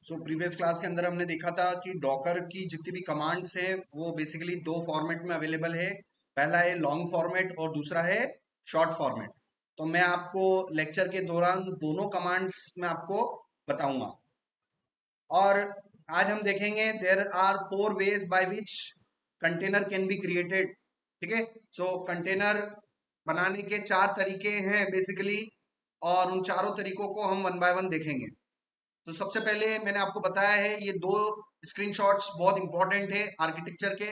So previous class के अंदर हमने देखा था कि डॉकर की जितनी भी कमांड्स हैं वो बेसिकली दो फॉर्मेट में अवेलेबल है। पहला है लॉन्ग फॉर्मेट और दूसरा है शॉर्ट फॉर्मेट। तो मैं आपको लेक्चर के दौरान दोनों कमांड्स में आपको बताऊंगा। और आज हम देखेंगे there are 4 ways by which container can be created. ठीक है। सो कंटेनर बनाने के 4 तरीके हैं बेसिकली, और उन चारों तरीकों को हम वन बाय वन देखेंगे। तो सबसे पहले मैंने आपको बताया है ये दो स्क्रीनशॉट्स बहुत इंपॉर्टेंट है आर्किटेक्चर के।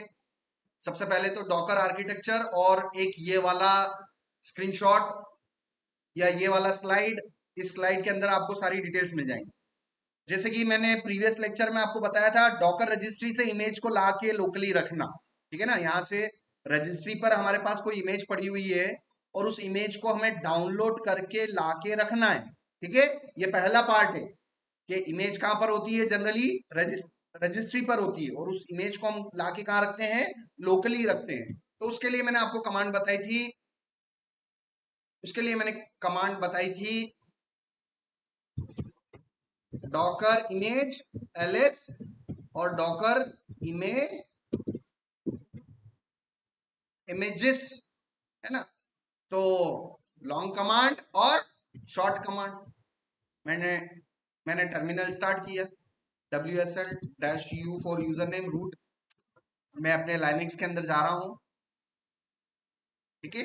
सबसे पहले तो डॉकर आर्किटेक्चर और एक ये वाला स्क्रीनशॉट या ये वाला स्लाइड। इस स्लाइड के अंदर आपको सारी डिटेल्स मिल जाएंगी। जैसे कि मैंने प्रीवियस लेक्चर में आपको बताया था, डॉकर रजिस्ट्री से इमेज को ला के लोकली रखना। ठीक है ना, यहाँ से रजिस्ट्री पर हमारे पास कोई इमेज पड़ी हुई है और उस इमेज को हमें डाउनलोड करके ला के रखना है। ठीक है, ये पहला पार्ट है कि इमेज कहाँ पर होती है, जनरली रजिस्ट्री पर होती है, और उस इमेज को हम लाके कहाँ रखते हैं, लोकली रखते हैं। तो उसके लिए मैंने आपको कमांड बताई थी, डॉकर इमेज एलएस और डॉकर इमेजेस, है ना। तो लॉन्ग कमांड और शॉर्ट कमांड। मैंने मैंने टर्मिनल स्टार्ट किया, WSL-U for user name root. मैं अपने लाइनक्स के अंदर जा रहा हूं। ठीक है,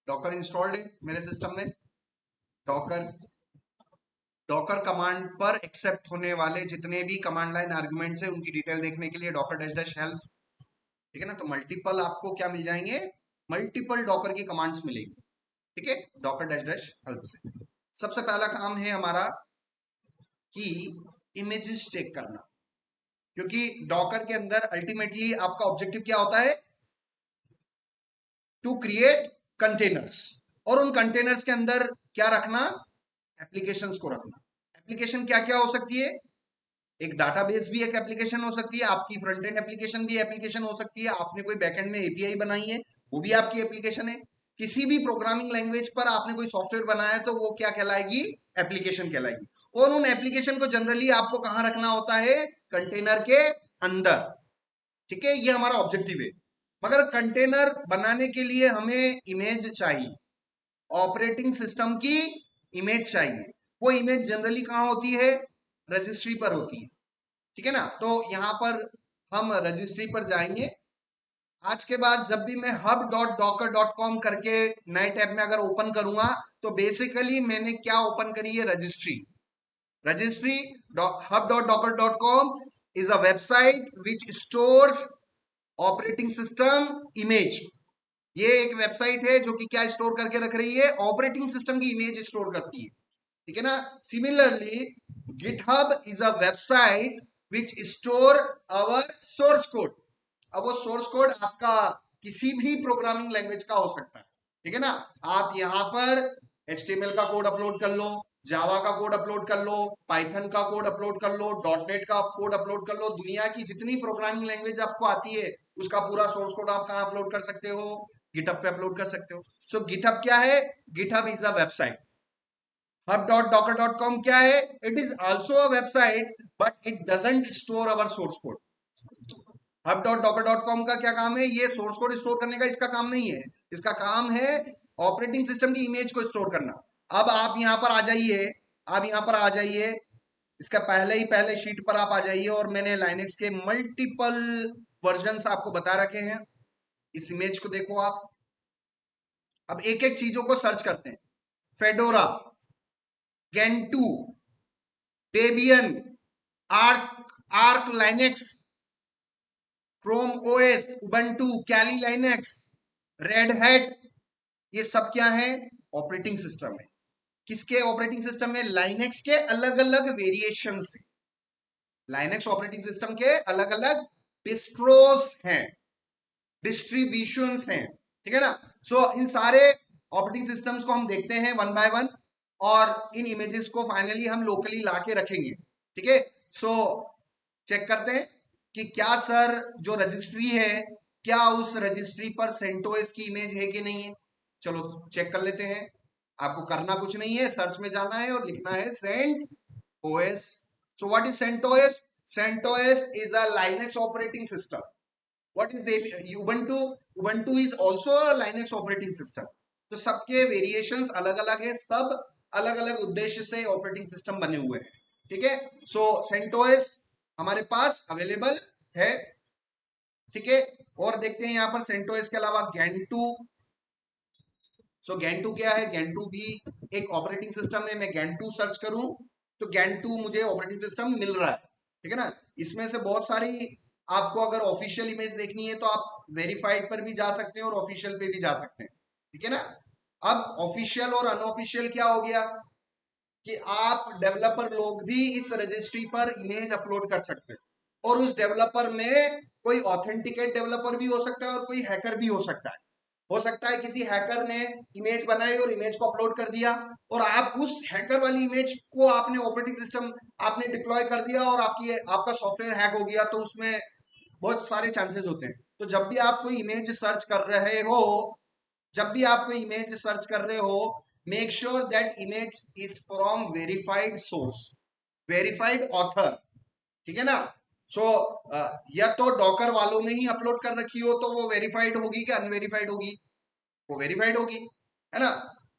डॉकर इंस्टॉल्ड है मेरे सिस्टम में। डॉकर डॉकर कमांड पर एक्सेप्ट होने वाले जितने भी कमांड लाइन आर्गुमेंट्स है उनकी डिटेल देखने के लिए डॉकर डैश डैश हेल्प। ठीक है ना, तो मल्टीपल आपको क्या मिल जाएंगे, मल्टीपल डॉकर की कमांड्स मिलेगी। ठीक है, डॉकर डैश डैश हेल्प से सबसे पहला काम है हमारा कि इमेजेस चेक करना। क्योंकि डॉकर के अंदर अल्टीमेटली आपका ऑब्जेक्टिव क्या होता है, टू क्रिएट कंटेनर्स। और उन कंटेनर्स के अंदर क्या रखना, एप्लीकेशंस को रखना। एप्लीकेशन क्या क्या हो सकती है, एक डाटाबेस भी एक एप्लीकेशन हो सकती है, आपकी फ्रंट एंड एप्लीकेशन भी एप्लीकेशन हो सकती है, आपने कोई बैकएंड में एपीआई बनाई है वो भी आपकी एप्लीकेशन है। किसी भी प्रोग्रामिंग लैंग्वेज पर आपने कोई सॉफ्टवेयर बनाया है तो वो क्या कहलाएगी, एप्लीकेशन कहलाएगी। और उन एप्लीकेशन को जनरली आपको कहां रखना होता है, कंटेनर के अंदर। ठीक है, ये हमारा ऑब्जेक्टिव है। मगर कंटेनर बनाने के लिए हमें इमेज चाहिए, ऑपरेटिंग सिस्टम की इमेज चाहिए। वो इमेज जनरली कहां होती है, रजिस्ट्री पर होती है। ठीक है ना, तो यहां पर हम रजिस्ट्री पर जाएंगे। आज के बाद जब भी मैं hub.docker.com करके नए टैब में अगर ओपन करूंगा तो बेसिकली मैंने क्या ओपन करी है, registry hub.docker.com is a website which stores operating system image. ये एक वेबसाइट है जो कि क्या स्टोर करके रख रही है, ऑपरेटिंग सिस्टम की इमेज स्टोर करती है। ठीक है ना, similarly GitHub is a website which store our source code. अब वो सोर्स कोड आपका किसी भी प्रोग्रामिंग लैंग्वेज का हो सकता है। ठीक है ना, आप यहां पर HTML का कोड अपलोड कर लो, जावा का कोड अपलोड कर लो, पाइथन का कोड अपलोड कर लो, डॉटनेट का कोड अपलोड कर लो। दुनिया की जितनी प्रोग्रामिंग लैंग्वेज आपको आती है उसका पूरा सोर्स कोड आप कहां अपलोड कर सकते हो, गिटहब पे अपलोड कर सकते हो। सो गिटहब क्या है, GitHub is a website. hub.docker.com क्या है, it is also a website but it doesn't store our source code. hub.docker.com का क्या काम है, ये सोर्स कोड स्टोर करने का इसका काम नहीं है। इसका काम है ऑपरेटिंग सिस्टम की इमेज को स्टोर करना। अब आप यहां पर आ जाइए, इसका पहले शीट पर आप आ जाइए, और मैंने लाइनक्स के मल्टीपल वर्जन्स आपको बता रखे हैं। इस इमेज को देखो आप। अब एक एक चीजों को सर्च करते हैं। Fedora, Gentoo, Debian, Arch Linux, Chrome OS, Ubuntu, Kali Linux, Red Hat, ये सब क्या है, ऑपरेटिंग सिस्टम है। किसके ऑपरेटिंग सिस्टम है, लाइनेक्स के अलग अलग वेरिएशन से। लाइनेक्स ऑपरेटिंग सिस्टम के अलग अलग डिस्ट्रोस हैं, डिस्ट्रीब्यूशंस हैं। ठीक है ना, सो इन सारे ऑपरेटिंग सिस्टम्स को हम देखते हैं वन बाय वन। और इन इमेजेस को फाइनली हम लोकली ला के रखेंगे। ठीक है, सो चेक करते हैं कि क्या सर जो रजिस्ट्री है, क्या उस रजिस्ट्री पर सेंटोस की इमेज है कि नहीं है। चलो चेक कर लेते हैं। आपको करना कुछ नहीं है, सर्च में जाना है और लिखना है CentOS। So what is CentOS? CentOS is a Linux operating system. What is Ubuntu? Ubuntu is also a Linux operating system. तो सबके वेरिएशंस अलग अलग है, सब अलग अलग उद्देश्य से ऑपरेटिंग सिस्टम बने हुए हैं। ठीक है, सो CentOS हमारे पास अवेलेबल है। ठीक है, और देखते हैं यहाँ पर CentOS के अलावा Gentoo। सो Gentoo क्या है? Gentoo भी एक ऑपरेटिंग सिस्टम है। मैं Gentoo सर्च करूं तो Gentoo मुझे ऑपरेटिंग सिस्टम मिल रहा है। ठीक है ना, इसमें से बहुत सारी, आपको अगर ऑफिशियल इमेज देखनी है तो आप वेरीफाइड पर भी जा सकते हैं और ऑफिशियल पे भी जा सकते हैं। ठीक है ना, अब ऑफिशियल और अनऑफिशियल क्या हो गया कि आप डेवलपर लोग भी इस रजिस्ट्री पर इमेज अपलोड कर सकते हैं, और उस डेवलपर में कोई ऑथेंटिकेट डेवलपर भी हो सकता है और कोई हैकर भी हो सकता है। हो सकता है किसी हैकर ने इमेज बनाई और इमेज को अपलोड कर दिया, और आप उस हैकर वाली इमेज को आपने ऑपरेटिंग सिस्टम आपने डिप्लॉय कर दिया और आपका सॉफ्टवेयर हैक हो गया, तो उसमें बहुत सारे चांसेस होते हैं। तो जब भी आप कोई इमेज सर्च कर रहे हो, जब भी आप कोई इमेज सर्च कर रहे हो, make sure that image is from verified source, verified author. ठीक है ना, सो या तो डॉकर वालों ने ही अपलोड कर रखी हो तो वो वेरीफाइड होगी कि अनवेरीफाइड होगी? वो वेरीफाइड होगी, है ना।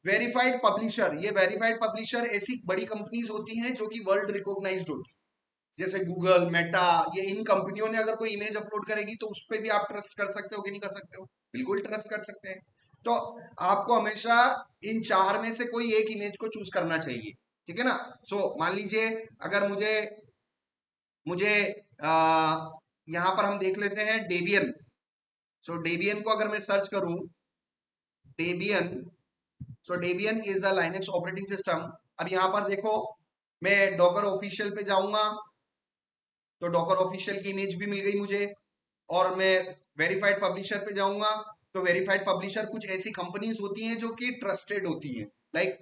वेरीफाइड पब्लिशर, ये वेरीफाइड पब्लिशर ऐसी बड़ी कंपनीज होती हैं जो कि वर्ल्ड रिकॉग्नाइज्ड होती है, जैसे गूगल, मेटा, ये इन कंपनियों ने अगर कोई इमेज अपलोड करेगी तो उस पर भी आप ट्रस्ट कर सकते हो कि नहीं कर सकते हो? बिल्कुल ट्रस्ट कर सकते हैं। तो आपको हमेशा इन चार में से कोई एक इमेज को चूज करना चाहिए। ठीक है ना, सो मान लीजिए अगर मुझे मुझे यहां पर हम देख लेते हैं डेबियन। सो डेबियन को अगर मैं सर्च करूं, Debian, so Debian is a Linux operating system. अब यहां पर देखो, मैं डॉकर ऑफिशियल पे जाऊंगा तो डॉकर ऑफिशियल की इमेज भी मिल गई मुझे, और मैं वेरीफाइड पब्लिशर पे जाऊंगा तो वेरीफाइड पब्लिशर कुछ ऐसी कंपनीज होती हैं जो कि ट्रस्टेड होती हैं, लाइक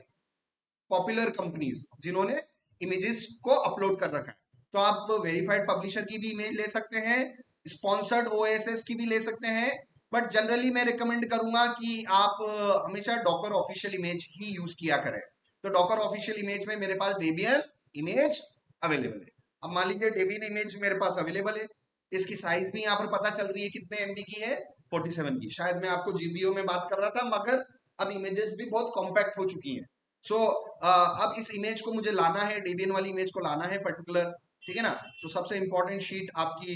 पॉपुलर कंपनीज जिन्होंने इमेजेस को अपलोड कर रखा है। तो आप वेरीफाइड पब्लिशर की भी इमेज ले सकते हैं, स्पॉन्सर्ड ओएसएस की भी ले सकते हैं, बट जनरली मैं रिकमेंड करूंगा कि आप हमेशा डॉकर ऑफिशियल इमेज ही यूज किया करें। तो डॉकर ऑफिशियल इमेज में मेरे पास डेबियन इमेज अवेलेबल है। अब मान लीजिए डेबियन इमेज मेरे पास अवेलेबल है, इसकी साइज भी यहाँ पर पता चल रही है कितने एमबी की है, 47 की। शायद मैं आपको जीबीओ में बात कर रहा था, मगर अब इमेजेस भी बहुत कॉम्पैक्ट हो चुकी हैं। सो अब इस इमेज को मुझे लाना है, डेबियन वाली इमेज को लाना है पर्टिकुलर। ठीक है ना, तो सबसे इंपॉर्टेंट शीट आपकी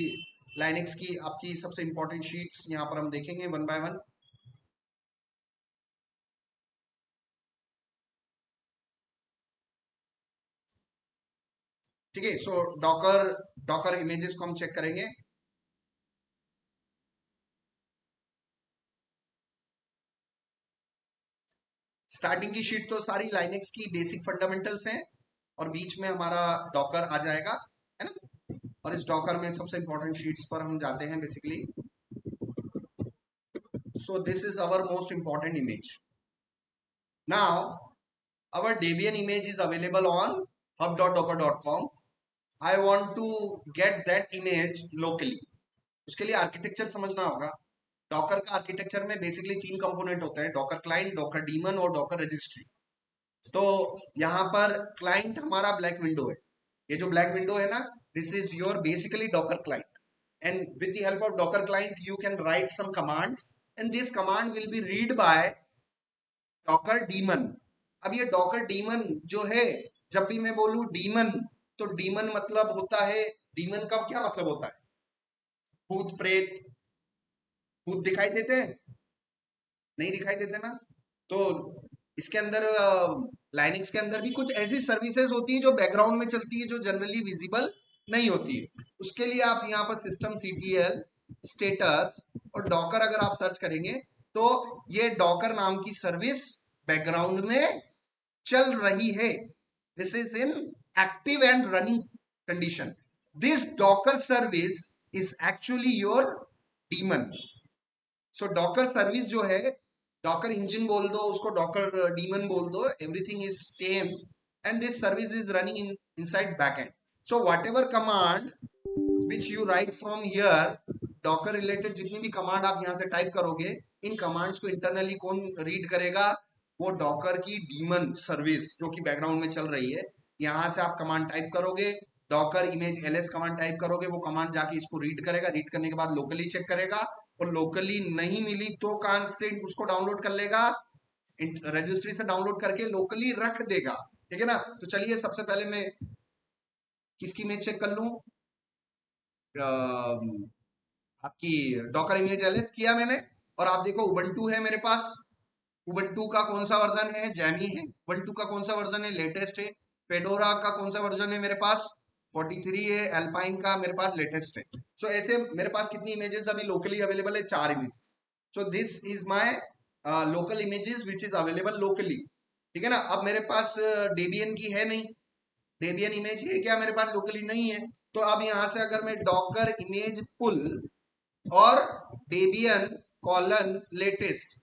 लाइनेक्स की, आपकी सबसे इंपॉर्टेंट शीट्स यहाँ पर हम देखेंगे वन बाय वन। ठीक है, सो डॉकर डॉकर इमेजेस को हम चेक करेंगे। स्टार्टिंग की शीट तो सारी लाइनेक्स की बेसिक फंडामेंटल्स हैं, और बीच में हमारा डॉकर आ जाएगा, है ना। और इस डॉकर में सबसे इंपॉर्टेंट शीट्स पर हम जाते हैं basically. So this is our most important image. Now our Debian image is available on hub.docker.com. I want to get that image locally. उसके लिए आर्किटेक्चर समझना होगा। डॉकर का आर्किटेक्चर में बेसिकली तीन कंपोनेंट होते हैं, डॉकर क्लाइंट, डॉकर डीमन और डॉकर रजिस्ट्री। तो यहाँ पर क्लाइंट हमारा ब्लैक विंडो है। ये जो ब्लैक विंडो है ना, this is your basically Docker client, and with the help of Docker client you can write some commands, and this command will be read by Docker daemon. अब ये Docker demon जो है, जब भी मैं बोलूं डीमन, तो डीमन मतलब होता है, डीमन का क्या मतलब होता है? भूत प्रेत। भूत दिखाई देते हैं? नहीं दिखाई देते ना। तो इसके अंदर लाइनिक्स के अंदर भी कुछ ऐसी सर्विसेज होती है जो बैकग्राउंड में चलती है, जो जनरली विजिबल नहीं होती है। उसके लिए आप यहाँ पर सिस्टम सीटीएल स्टेटस और डॉकर अगर आप सर्च करेंगे तो ये डॉकर नाम की सर्विस बैकग्राउंड में चल रही है। This is in active and running condition. This Docker service is actually your demon. So Docker service जो है डॉकर इंजन बोल दो उसको, डॉकर डीमन बोल दो, everything is same and this service is running in inside backend. So whatever command which you write from here, Docker related जितनी भी command आप यहां से टाइप करोगे, इन कमांड्स को इंटरनली कौन रीड करेगा? वो डॉकर की डीमन सर्विस जो कि बैकग्राउंड में चल रही है. यहां से आप कमांड टाइप करोगे, Docker image LS command type करोगे, वो कमांड जाके इसको रीड करेगा, रीड करने के बाद लोकली चेक करेगा, और लोकली नहीं मिली तो कहां से उसको डाउनलोड कर लेगा? रजिस्ट्री से डाउनलोड करके लोकली रख देगा. ठीक है ना? तो चलिए सबसे पहले मैं किसकी इमेज चेक कर लूं? आपकी डॉकर इमेज एलएस किया मैंने, और आप देखो उबंटू है मेरे पास. उबंटू का कौन सा वर्जन है? जैमी है. उबंटू का कौन सा वर्जन है? लेटेस्ट है. फेडोरा का कौन सा वर्जन है मेरे पास? 43 है. एल्पाइन का मेरे पास लेटेस्ट है. सो ऐसे मेरे पास कितनी इमेजेस अभी लोकली अवेलेबल है? 4 images. So this is my local images which is available locally. ठीक है ना? अब मेरे पास डेबियन की है नहीं. डेबियन इमेज है क्या मेरे पास? लोकली नहीं है. तो अब यहां से अगर मैं डॉकर इमेज पुल और डेबियन कॉलन लेटेस्ट,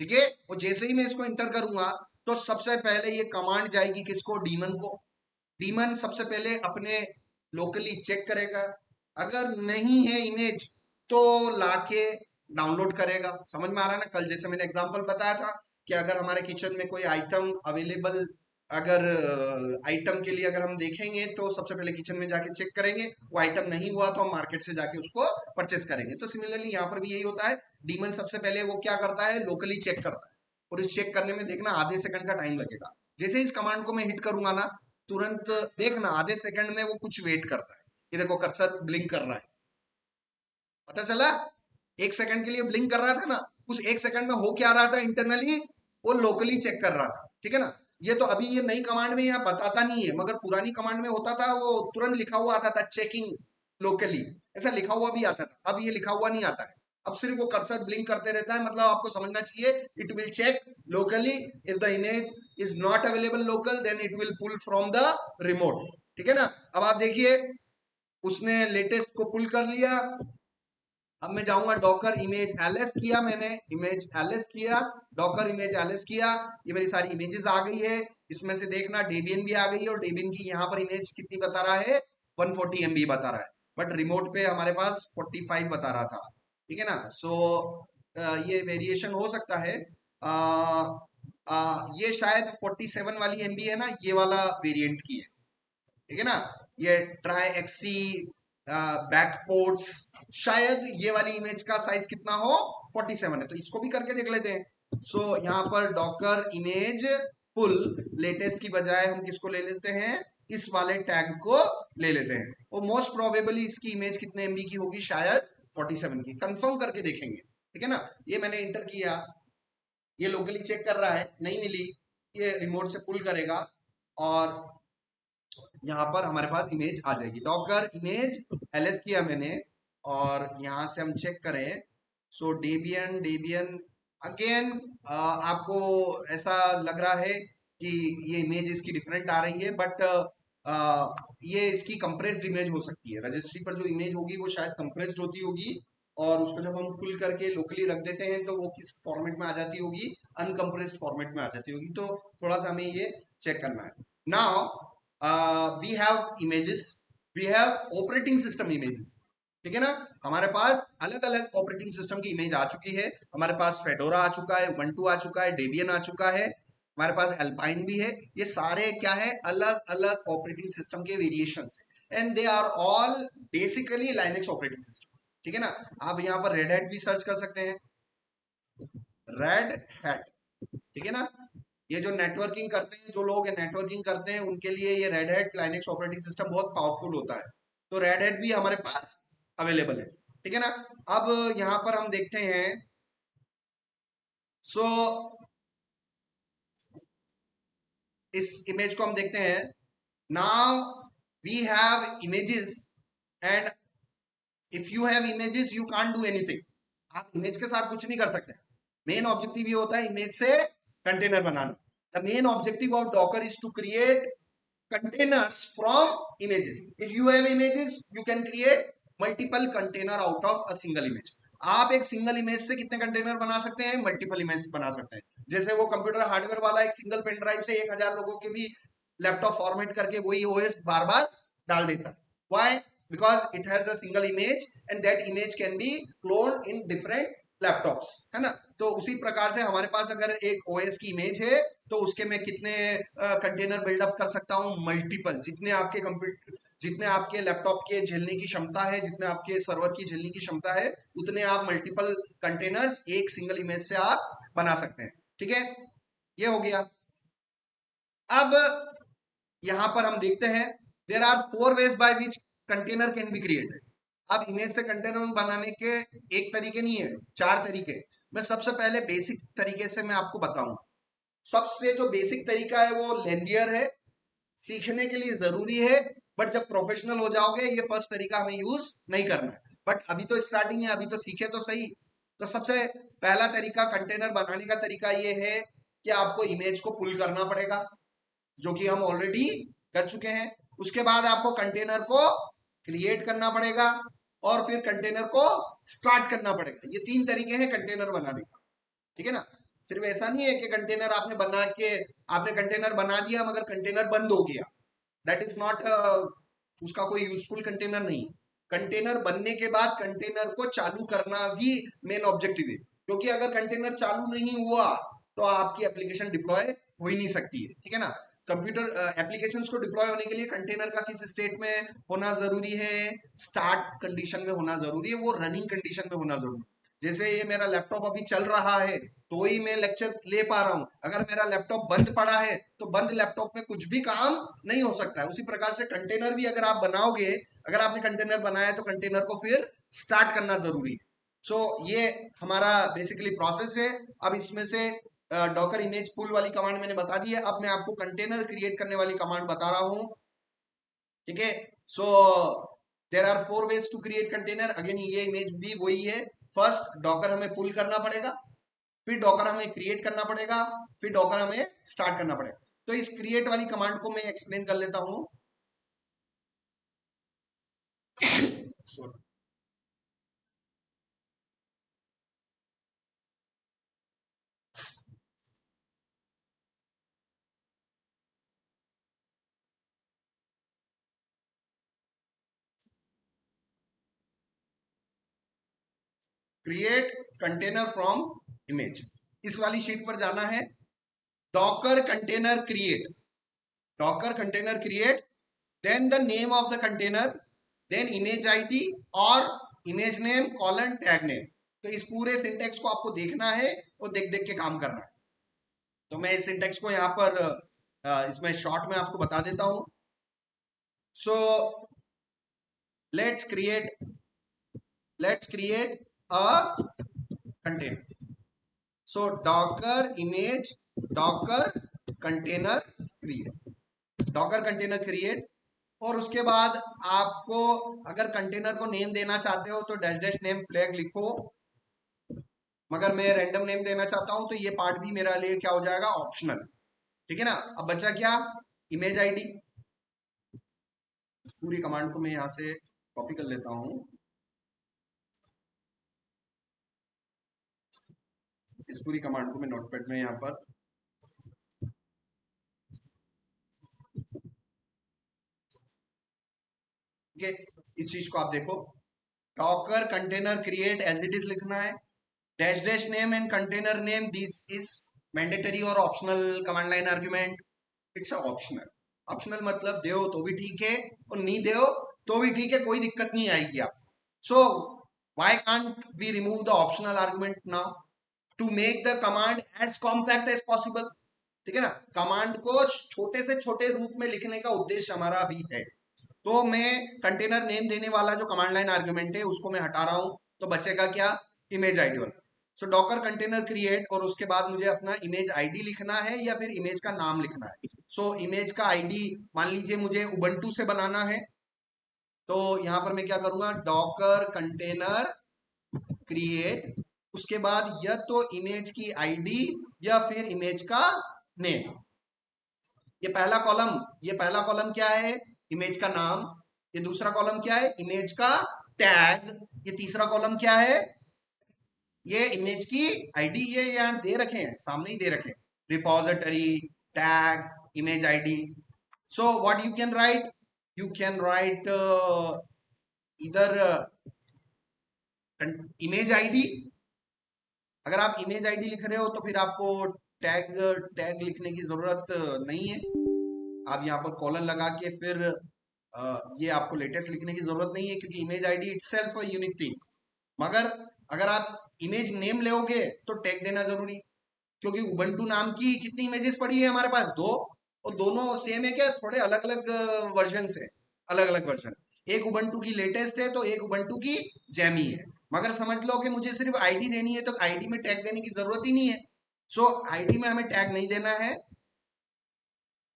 ठीक है, वो जैसे ही मैं इसको इंटर करूंगा तो सबसे पहले ये कमांड जाएगी किसको? डीमन को. डीमन सबसे पहले अपने लोकली चेक करेगा, अगर नहीं है इमेज तो लाके डाउनलोड करेगा. समझ में आ रहा है ना? कल जैसे मैंने एग्जांपल बताया था कि अगर हमारे किचन में कोई आइटम अवेलेबल, अगर आइटम के लिए अगर हम देखेंगे तो सबसे पहले किचन में जाके चेक करेंगे, वो आइटम नहीं हुआ तो हम मार्केट से जाके उसको परचेस करेंगे. तो सिमिलरली यहाँ पर भी यही होता है. डीमन सबसे पहले वो क्या करता है? लोकली चेक करता है, और इस चेक करने में देखना आधे सेकंड का टाइम लगेगा. जैसे इस कमांड को मैं हिट करूंगा ना, तुरंत देखना आधे सेकंड में वो कुछ वेट करता है. ये देखो कर्सर ब्लिंक कर रहा है, पता चला? 1 सेकंड के लिए ब्लिंक कर रहा था ना, उस 1 सेकंड में हो क्या रहा था? इंटरनली वो लोकली चेक कर रहा था. ठीक है ना? ये तो अभी ये नई कमांड में यहाँ बताता नहीं है, मगर पुरानी कमांड में होता था, वो तुरंत लिखा हुआ आता था चेकिंग लोकली, ऐसा लिखा हुआ भी आता था. अब ये लिखा हुआ नहीं आता है, अब सिर्फ वो कर्सर ब्लिंक करते रहता है. मतलब आपको समझना चाहिए, it will check locally. If the image is not available local then it will pull from the remote. ठीक है ना? अब आप देखिए, उसने लेटेस्ट को पुल कर लिया. अब मैं जाऊंगा डॉकर इमेज एलएस किया, मैंने इमेज एलएस किया, डॉकर इमेज एलएस किया, ये मेरी सारी इमेजेस आ गई है. इसमें से देखना डेबियन भी आ गई है, और डेबियन की यहाँ पर इमेज कितनी बता रहा है? 140 MB बता रहा है, बट रिमोट पे हमारे पास 45 बता रहा था. ठीक है ना? सो ये वेरिएशन हो सकता है. ये शायद 47 वाली MB है ना, ये वाला वेरिएंट की है. ठीक है ना? ये ट्राई एक्सी बैकपोर्ट्स, शायद ये वाली इमेज का साइज कितना हो? 47 है. तो इसको भी करके देख लेते हैं. सो यहाँ पर डॉकर इमेज पुल लेटेस्ट की बजाय हम किसको ले लेते हैं? इस वाले टैग को ले लेते हैं. और मोस्ट प्रोबेबली इसकी इमेज कितने MB की होगी? शायद 47 की. कंफर्म करके देखेंगे. ठीक है ना? ये मैंने इंटर किया, ये लोकली चेक कर रहा है, नहीं मिली, ये रिमोट से पुल करेगा, और यहाँ पर हमारे पास इमेज आ जाएगी. डॉकर इमेज एलएस किया मैंने, और यहाँ से हम चेक करें. सो डेबियन डेबियन अगेन, आपको ऐसा लग रहा है कि ये इमेज इसकी डिफरेंट आ रही है, बट ये इसकी कंप्रेस्ड इमेज हो सकती है. रजिस्ट्री पर जो इमेज होगी वो शायद कंप्रेस्ड होती होगी, और उसको जब हम पुल करके लोकली रख देते हैं तो वो किस फॉर्मेट में आ जाती होगी? अनकंप्रेस्ड फॉर्मेट में आ जाती होगी. तो थोड़ा सा हमें ये चेक करना है. Now we have images, we have operating system images. ठीक है ना? हमारे पास अलग अलग ऑपरेटिंग सिस्टम की इमेज आ चुकी है. हमारे पास फेडोरा आ चुका है, उबंटू आ चुका है, डेबियन आ चुका है, हमारे पास एल्पाइन भी है. ये सारे क्या है? अलग अलग ऑपरेटिंग सिस्टम के वेरिएशंस है, and they are all basically Linux operating system. ठीक है ना? आप यहाँ पर रेड हैट भी सर्च कर सकते हैं, रेड हैट. ठीक है ना? ये जो नेटवर्किंग करते हैं, जो लोग नेटवर्किंग करते हैं, उनके लिए ये red hat Linux operating system बहुत पावरफुल होता है. तो रेड हैट भी हमारे पास अवेलेबल है. ठीक है ना? अब यहां पर हम देखते हैं. सो इस इमेज को हम देखते हैं. Now we have images, and if you have images you can't do anything. आप इमेज के साथ कुछ नहीं कर सकते. मेन ऑब्जेक्टिव ये होता है इमेज से कंटेनर बनाना. The main objective of Docker is to create containers from images. If you have images, you can create multiple container out of a single image. आप एक सिंगल इमेज से कितने container बना सकते हैं? मल्टीपल इमेज बना सकते हैं। जैसे वो कंप्यूटर हार्डवेयर वाला एक सिंगल पेन ड्राइव से 1000 लोगों के भी लैपटॉप फॉर्मेट करके वही ओएस बार बार डाल देता है। Why? Because it has a single image and that image can be clone in different laptops, है ना। तो उसी प्रकार से हमारे पास अगर एक ओएस की इमेज है तो उसके मैं कितने कंटेनर बिल्डअप कर सकता हूँ? मल्टीपल। जितने आपके कंप्यूटर, जितने आपके लैपटॉप के झेलने की क्षमता है, जितने आपके सर्वर की झेलने की क्षमता है, उतने आप मल्टीपल कंटेनर्स एक सिंगल इमेज से आप बना सकते हैं। ठीक है, ये हो गया। अब यहां पर हम देखते हैं there are 4 ways by which container can be created. अब इमेज से कंटेनर बनाने के एक तरीके नहीं है, 4 तरीके। मैं सबसे पहले बेसिक तरीके से मैं आपको बताऊंगा। सबसे जो बेसिक तरीका है वो लेंदियर है, सीखने के लिए जरूरी है, बट जब प्रोफेशनल हो जाओगे ये फर्स्ट तरीका हमें यूज नहीं करना है। बट अभी तो स्टार्टिंग है, अभी तो सीखे तो सही। तो सबसे पहला तरीका कंटेनर बनाने का तरीका ये है कि आपको इमेज को पुल करना पड़ेगा, जो कि हम ऑलरेडी कर चुके हैं। उसके बाद आपको कंटेनर को क्रिएट करना पड़ेगा और फिर कंटेनर को स्टार्ट करना पड़ेगा। ये 3 तरीके हैं कंटेनर बनाने का। ठीक है ना। सिर्फ ऐसा नहीं है कि कंटेनर आपने बना के आपने कंटेनर बना दिया मगर कंटेनर बंद हो गया, दैट इज नॉट, उसका कोई यूजफुल कंटेनर नहीं। कंटेनर बनने के बाद कंटेनर को चालू करना भी मेन ऑब्जेक्टिव है, क्योंकि अगर कंटेनर चालू नहीं हुआ तो आपकी एप्लीकेशन डिप्लॉय हो ही नहीं सकती है। ठीक है ना। कंप्यूटर एप्लीकेशंस को डिप्लॉय होने के लिए कंटेनर का किस स्टेट में होना जरूरी है? स्टार्ट कंडीशन में होना जरूरी है, वो रनिंग कंडीशन में होना जरूरी है। जैसे ये मेरा लैपटॉप अभी चल रहा है तो ही मैं लेक्चर ले पा रहा हूं। अगर मेरा लैपटॉप बंद पड़ा है तो बंद लैपटॉप में कुछ भी काम नहीं हो सकता है। उसी प्रकार से कंटेनर भी अगर आप बनाओगे, अगर आपने कंटेनर बनाया तो कंटेनर को फिर स्टार्ट करना जरूरी है। सो ये हमारा बेसिकली प्रोसेस है। अब इसमें से डॉकर इमेज पुल वाली कमांड मैंने बता दी है। अब मैं आपको कंटेनर क्रिएट करने वाली कमांड बता रहा हूं। ठीक है। So there are 4 ways to create container. Again ये इमेज भी वही है। फर्स्ट डॉकर हमें पुल करना पड़ेगा, फिर डॉकर हमें क्रिएट करना पड़ेगा, फिर डॉकर हमें स्टार्ट करना पड़ेगा। तो इस क्रिएट वाली कमांड को मैं एक्सप्लेन कर लेता हूं। क्रिएट कंटेनर फ्रॉम इमेज, इस वाली शीट पर जाना है। Docker container create, Docker container create, then the name of the container, then image ID और image name colon tag name. तो इस पूरे सिंटेक्स को आपको देखना है और देख देख के काम करना है। तो मैं इस सिंटेक्स को यहाँ पर इसमें शॉर्ट में आपको बता देता हूं। So let's create a container. So docker image docker container create, docker container create। और उसके बाद आपको अगर कंटेनर को नेम देना चाहते हो तो डैश डैश नेम फ्लैग लिखो, मगर मैं रैंडम नेम देना चाहता हूं तो ये पार्ट भी मेरा लिए क्या हो जाएगा? ऑप्शनल। ठीक है ना। अब बचा क्या? Image ID. इस पूरी कमांड को मैं यहां से कॉपी कर लेता हूं। इस पूरी कमांड को मैं नोटपैड में यहां पर, ठीक है, इस चीज को आप देखो। Docker container create as it is लिखना है। Dash dash name and container name this is mandatory और optional command line argument. It's optional. Optional मतलब दो तो भी ठीक है और नहीं दो तो भी ठीक है, कोई दिक्कत नहीं आएगी आप। So why can't we remove the optional argument now? To make the command as compact as possible. ठीक है ना। कमांड को छोटे से छोटे रूप में लिखने का उद्देश्य हमारा भी है। तो मैं कंटेनर नेम देने वाला जो कमांड लाइन आर्ग्यूमेंट है उसको मैं हटा रहा हूं, तो बचेगा क्या? इमेज आईडी वाला। सो डॉकर कंटेनर क्रिएट और उसके बाद मुझे अपना इमेज आईडी लिखना है या फिर इमेज का नाम लिखना है। सो इमेज का आईडी मान लीजिए मुझे उबंटू से बनाना है, तो यहां पर मैं क्या करूंगा? डॉकर कंटेनर क्रिएट, उसके बाद या तो इमेज की आईडी या फिर इमेज का नेम। ये पहला कॉलम क्या है? इमेज का नाम। ये दूसरा कॉलम क्या है? इमेज का टैग। ये तीसरा कॉलम क्या है? ये इमेज की आईडी ये यहाँ दे रखे हैं, सामने ही दे रखे हैं, repository, tag, image ID. So what you can right, you can right इधर इमेज आईडी. अगर आप इमेज आईडी लिख रहे हो तो फिर आपको टैग टैग लिखने की जरूरत नहीं है. आप यहाँ पर कॉलन लगा के फिर ये आपको लेटेस्ट लिखने की जरूरत नहीं है, क्योंकि image ID itself a unique thing. मगर अगर आप इमेज नेम लोगे तो टैग देना जरूरी, क्योंकि उबंटू नाम की कितनी इमेजेस पड़ी है हमारे पास, दो, और दोनों सेम है क्या, थोड़े अलग अलग वर्जन है, अलग अलग वर्जन. एक उबंटू की लेटेस्ट है तो एक उबंटू की जैमी है. मगर समझ लो कि मुझे सिर्फ आईडी देनी है तो आईडी में टैग देने की जरूरत ही नहीं है. सो आईडी में हमें टैग नहीं देना है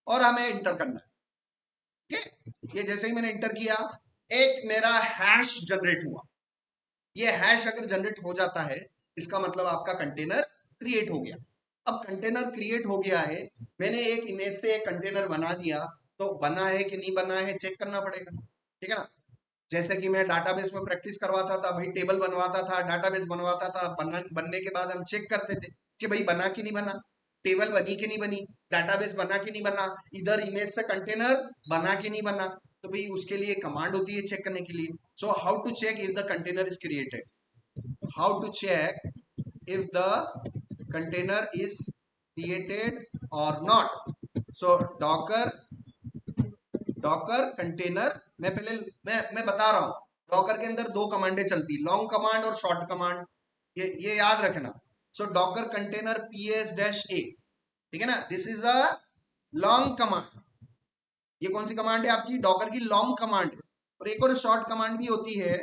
और हमें इंटर करना है. ये जैसे ही मैंने इंटर किया, एक मेरा हैश जनरेट हुआ. ये हैश अगर जनरेट हो जाता है इसका मतलब आपका कंटेनर क्रिएट हो गया. अब कंटेनर क्रिएट हो गया है, मैंने एक इमेज से एक कंटेनर बना दिया, तो बना है कि नहीं बना है चेक करना पड़ेगा. ठीक है ना. जैसे कि मैं डाटाबेस में प्रैक्टिस करवाता था भाई, टेबल बनवाता था, डाटाबेस बनवाता था, बनने के बाद हम चेक करते थे कि भाई बना कि नहीं बना, टेबल बनी कि नहीं बनी, डाटाबेस बना कि नहीं बना, इधर इमेज से कंटेनर बना कि नहीं बना. तो भाई उसके लिए कमांड होती है चेक करने के लिए. So how to check if the container is created, how to check if the container is created or not. So docker container, मैं बता रहा हूं, डॉकर के अंदर दो कमांडें चलती, लॉन्ग कमांड और शॉर्ट कमांड, ये याद रखना. सो डॉकर कंटेनर ps-a, ठीक है ना, this is a long command. ये कौन सी कमांड है आपकी, डॉकर की लॉन्ग कमांड. और एक और शॉर्ट कमांड भी होती है,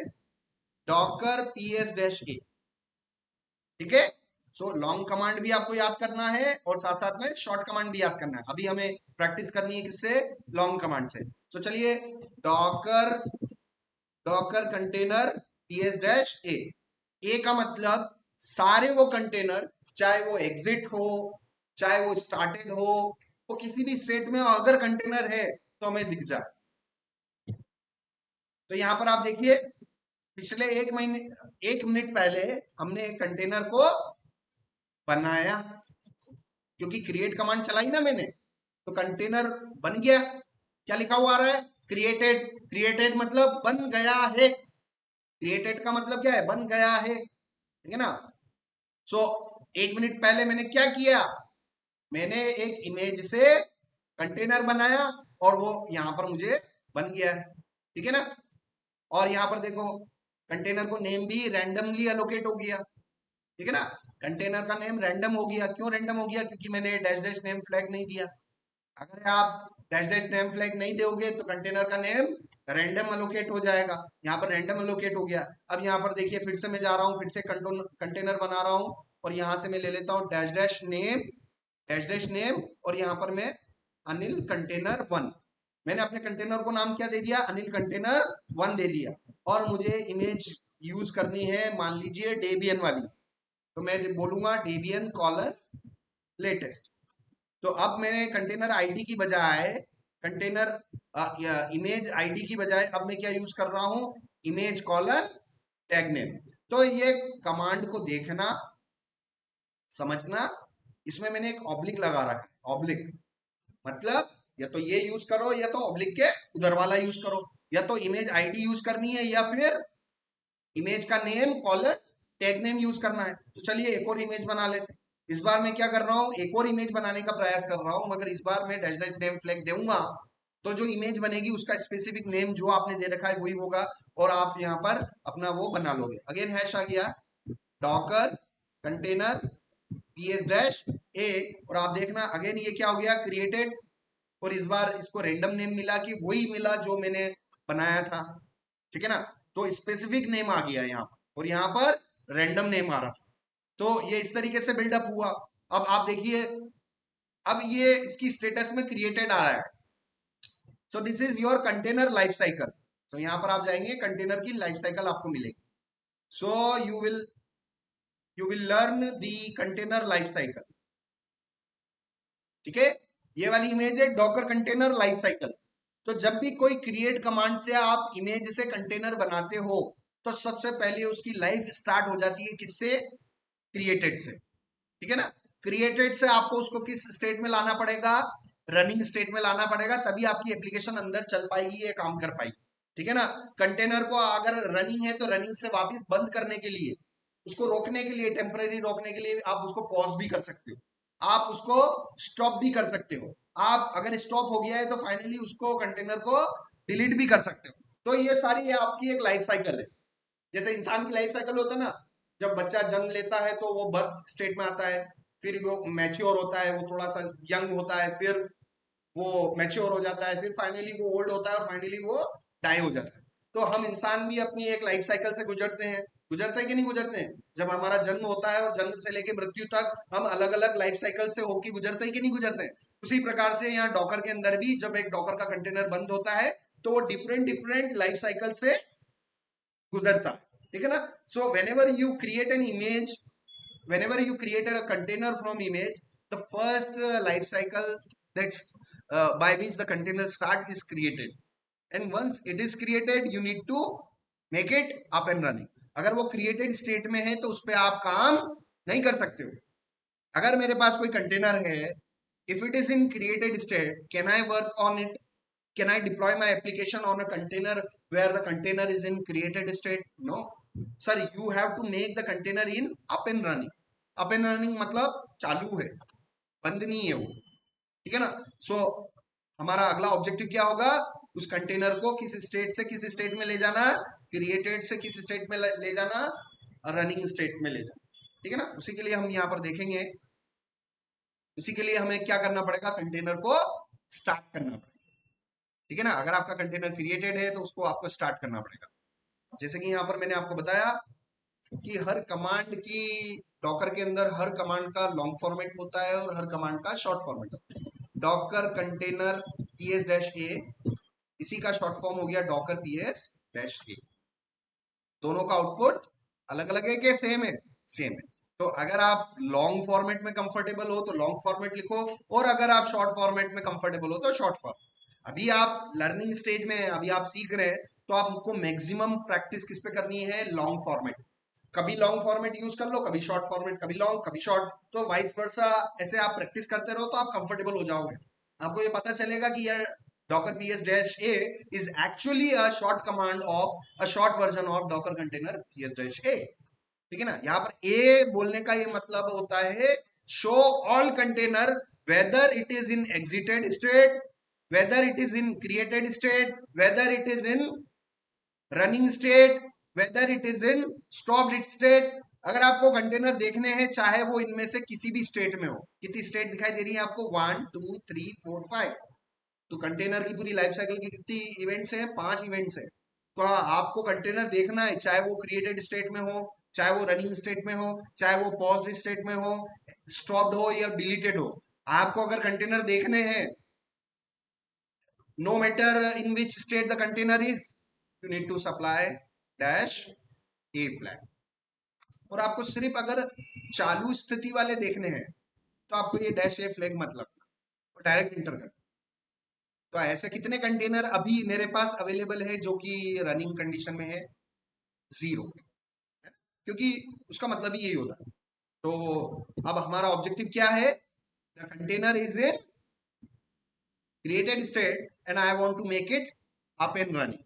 डॉकर ps-a. ठीक है. सो लॉन्ग कमांड भी आपको याद करना है और साथ साथ में शॉर्ट कमांड भी याद करना है. अभी हमें प्रैक्टिस करनी है किससे, लॉन्ग कमांड से. सो चलिए, डॉकर डॉकर कंटेनर ps-a. ए का मतलब सारे वो कंटेनर, चाहे वो एग्जिट हो, चाहे वो स्टार्टेड हो, वो किसी भी स्टेट में अगर कंटेनर है तो हमें दिख जाए. तो यहां पर आप देखिए, पिछले 1 मिनट पहले हमने एक कंटेनर को बनाया, क्योंकि क्रिएट कमांड चलाई ना मैंने, तो कंटेनर बन गया. क्या लिखा हुआ आ रहा है, क्रिएटेड. क्रिएटेड मतलब बन गया है. क्रिएटेड का मतलब क्या है, बन गया है. ठीक है ना. सो 1 मिनट पहले मैंने क्या किया, मैंने एक इमेज से कंटेनर बनाया और वो यहां पर मुझे बन गया है. ठीक है ना. और यहां पर देखो, कंटेनर को नेम भी रैंडमली एलोकेट हो गया. ठीक है ना. कंटेनर का नेम रैंडम हो गया. क्यों रैंडम हो गया, क्योंकि मैंने डैश डैश नेम फ्लैग नहीं दिया. अगर आप डैश डैश नेम फ्लैग नहीं दोगे तो कंटेनर का नेम रैंडम एलोकेट हो जाएगा. यहाँ पर रैंडम एलोकेट हो गया. अब यहाँ पर देखिए, फिर से मैं जा रहा हूँ, फिर से कंटेनर बना रहा हूँ, और यहाँ से मैं ले लेता हूँ डैश डैश नेम, और यहाँ पर मैं अनिल कंटेनर 1. मैंने अपने कंटेनर को नाम क्या दे दिया, अनिल कंटेनर 1 दे दिया. और मुझे इमेज यूज करनी है, मान लीजिए डेबियन वाली, तो मैं बोलूंगा डेबियन कॉलर लेटेस्ट. तो अब मैंने कंटेनर आईडी की बजाय, कंटेनर इमेज आईडी की बजाय अब मैं क्या यूज कर रहा हूं, इमेज कॉलर टैग नेम. तो ये कमांड को देखना, समझना, इसमें मैंने एक ऑब्लिक लगा रखा है. ऑब्लिक मतलब या तो ये यूज करो, या तो ऑब्लिक के उधर वाला यूज करो, या तो इमेज आईडी यूज करनी है, या फिर इमेज का name colon tag name use करना है. तो चलिए एक और इमेज बना लेते हैं. इस बार मैं क्या कर रहा हूँ, एक और इमेज बनाने का प्रयास कर रहा हूँ, मगर इस बार मैं डैश डैश नेम फ्लैग दूंगा तो जो इमेज बनेगी उसका स्पेसिफिक नेम जो आपने दे रखा है वही होगा, और आप यहाँ पर अपना वो बना लोगे. अगेन हैश आ गया, डॉकर कंटेनर ps-a, और आप देखना अगेन ये क्या हो गया, क्रिएटेड. और इस बार इसको रैंडम नेम मिला कि वही मिला जो मैंने बनाया था. ठीक है ना. तो स्पेसिफिक नेम आ गया यहाँ पर, और यहाँ पर रैंडम नेम आ रहा था. तो ये इस तरीके से बिल्डअप हुआ. अब आप देखिए, अब ये इसकी स्टेटस में क्रिएटेड आ रहा है. So this is your container life cycle. तो यहां पर आप जाएंगे, कंटेनर की लाइफ साइकिल आपको मिलेगी. So you will learn the container life cycle. ठीक है. ये वाली इमेज है डॉकर कंटेनर लाइफ साइकिल. तो जब भी कोई क्रिएट कमांड से आप इमेज से कंटेनर बनाते हो तो सबसे पहले उसकी लाइफ स्टार्ट हो जाती है किससे, क्रिएटेड से, ठीक है ना। क्रिएटेड से आपको उसको किस स्टेट में लाना पड़ेगा, रनिंग स्टेट में लाना पड़ेगा, तभी आपकी एप्लीकेशन अंदर चल पाएगी, ये काम कर पाएगी, ठीक है ना। कंटेनर को अगर रनिंग है तो रनिंग से वापस बंद करने के लिए, उसको रोकने के लिए, टेम्परेरी रोकने के लिए आप उसको पॉज भी कर सकते हो, आप उसको स्टॉप भी कर सकते हो। आप अगर स्टॉप हो गया है तो फाइनली उसको कंटेनर को डिलीट भी कर सकते हो। तो ये सारी आपकी एक लाइफ साइकिल है। जैसे इंसान की लाइफ साइकिल होता है ना, जब बच्चा जन्म लेता है तो वो बर्थ स्टेट में आता है, फिर वो मैच्योर होता है, वो थोड़ा सा यंग होता है, फिर वो मैच्योर हो जाता है, फिर फाइनली वो ओल्ड होता है और फाइनली वो डाई हो जाता है। तो हम इंसान भी अपनी एक लाइफ साइकिल से गुजरते हैं, गुजरते हैं कि नहीं गुजरते हैं। जब हमारा जन्म होता है और जन्म से लेकर मृत्यु तक हम अलग अलग लाइफ साइकिल से होके गुजरते हैं कि नहीं गुजरते हैं। उसी प्रकार से यहाँ डॉकर के अंदर भी जब एक डॉकर का कंटेनर बंद होता है तो वो डिफरेंट डिफरेंट लाइफ साइकिल से गुजरता है, ठीक है ना। So whenever you create an image, whenever you create a container from image, the first life cycle that's by which the container start is created, and once it is created you need to make it up and running. अगर वो created state में है तो उस पर आप काम नहीं कर सकते हो। अगर मेरे पास कोई कंटेनर है, if it is in created state, can I work on it, can I deploy my application on a container where the container is in created state? No sir, you have to make the container in up and running. up and running मतलब चालू है, बंद नहीं है वो, ठीक है ना। सो हमारा अगला ऑब्जेक्टिव क्या होगा, उस कंटेनर को किस स्टेट से किस स्टेट में ले जाना, क्रिएटेड से किस स्टेट में ले जाना, रनिंग स्टेट में ले जाना, ठीक है ना। उसी के लिए हम यहाँ पर देखेंगे, उसी के लिए हमें क्या करना पड़ेगा, कंटेनर को स्टार्ट करना पड़ेगा, ठीक है ना। अगर आपका कंटेनर क्रिएटेड है तो उसको आपको स्टार्ट करना पड़ेगा। जैसे कि यहाँ पर मैंने आपको बताया कि हर कमांड की, डॉकर के अंदर हर कमांड का लॉन्ग फॉर्मेट होता है और हर कमांड का शॉर्ट फॉर्मेट होता है। डॉकर कंटेनर ps-a, इसी का शॉर्ट फॉर्म हो गया डॉकर ps-a। दोनों का आउटपुट अलग अलग है कि सेम है, सेम है। तो अगर आप लॉन्ग फॉर्मेट में कंफर्टेबल हो तो लॉन्ग फॉर्मेट लिखो, और अगर आप शॉर्ट फॉर्मेट में कंफर्टेबल हो तो शॉर्ट फॉर्मेट। अभी आप लर्निंग स्टेज में हैं, अभी आप सीख रहे हैं, तो आपको मैक्सिमम प्रैक्टिस किस पे करनी है, लॉन्ग फॉर्मेट। कभी लॉन्ग फॉर्मेट यूज कर लो, कभी शॉर्ट फॉर्मेट, कभी लॉन्ग कभी शॉर्ट, तो वाइस वर्सा ऐसे आप प्रैक्टिस करते रहो तो आप कंफर्टेबल हो जाओगे। आपको ये पता चलेगा कि यार docker ps-a is actually a short command of a short version of docker container ps-a, ठीक है ना। यहाँ पर ए बोलने का ये मतलब होता है show all container whether it is in exerted state, whether it is in created state, whether it is in running state, whether it is in stopped state. अगर आपको कंटेनर देखने हैं चाहे वो इनमें से किसी भी स्टेट में हो, कितनी स्टेट दिखाई दे रही है आपको, 1 2 3 4 5, तो कंटेनर की पूरी लाइफ साइकिल की कितनी इवेंट्स हैं, 5 इवेंट्स हैं। तो आपको कंटेनर देखना है चाहे वो क्रिएटेड स्टेट में हो, चाहे वो रनिंग स्टेट में हो, चाहे वो पॉज्ड स्टेट में हो, स्टॉप्ड हो या डिलीटेड हो। आपको अगर कंटेनर देखने हैं, no matter in which state the container is, you need to supply dash A flag. और आपको सिर्फ अगर चालू स्थिति वाले देखने हैं तो आपको ये डैश ए फ्लैग मत लगना, तो डायरेक्ट इंटर कर। तो ऐसे कितने कंटेनर अभी मेरे पास अवेलेबल है जो कि रनिंग कंडीशन में है, 0, क्योंकि उसका मतलब ही यही होता है। तो अब हमारा ऑब्जेक्टिव क्या है, the container is a created state and I want to make it up and running.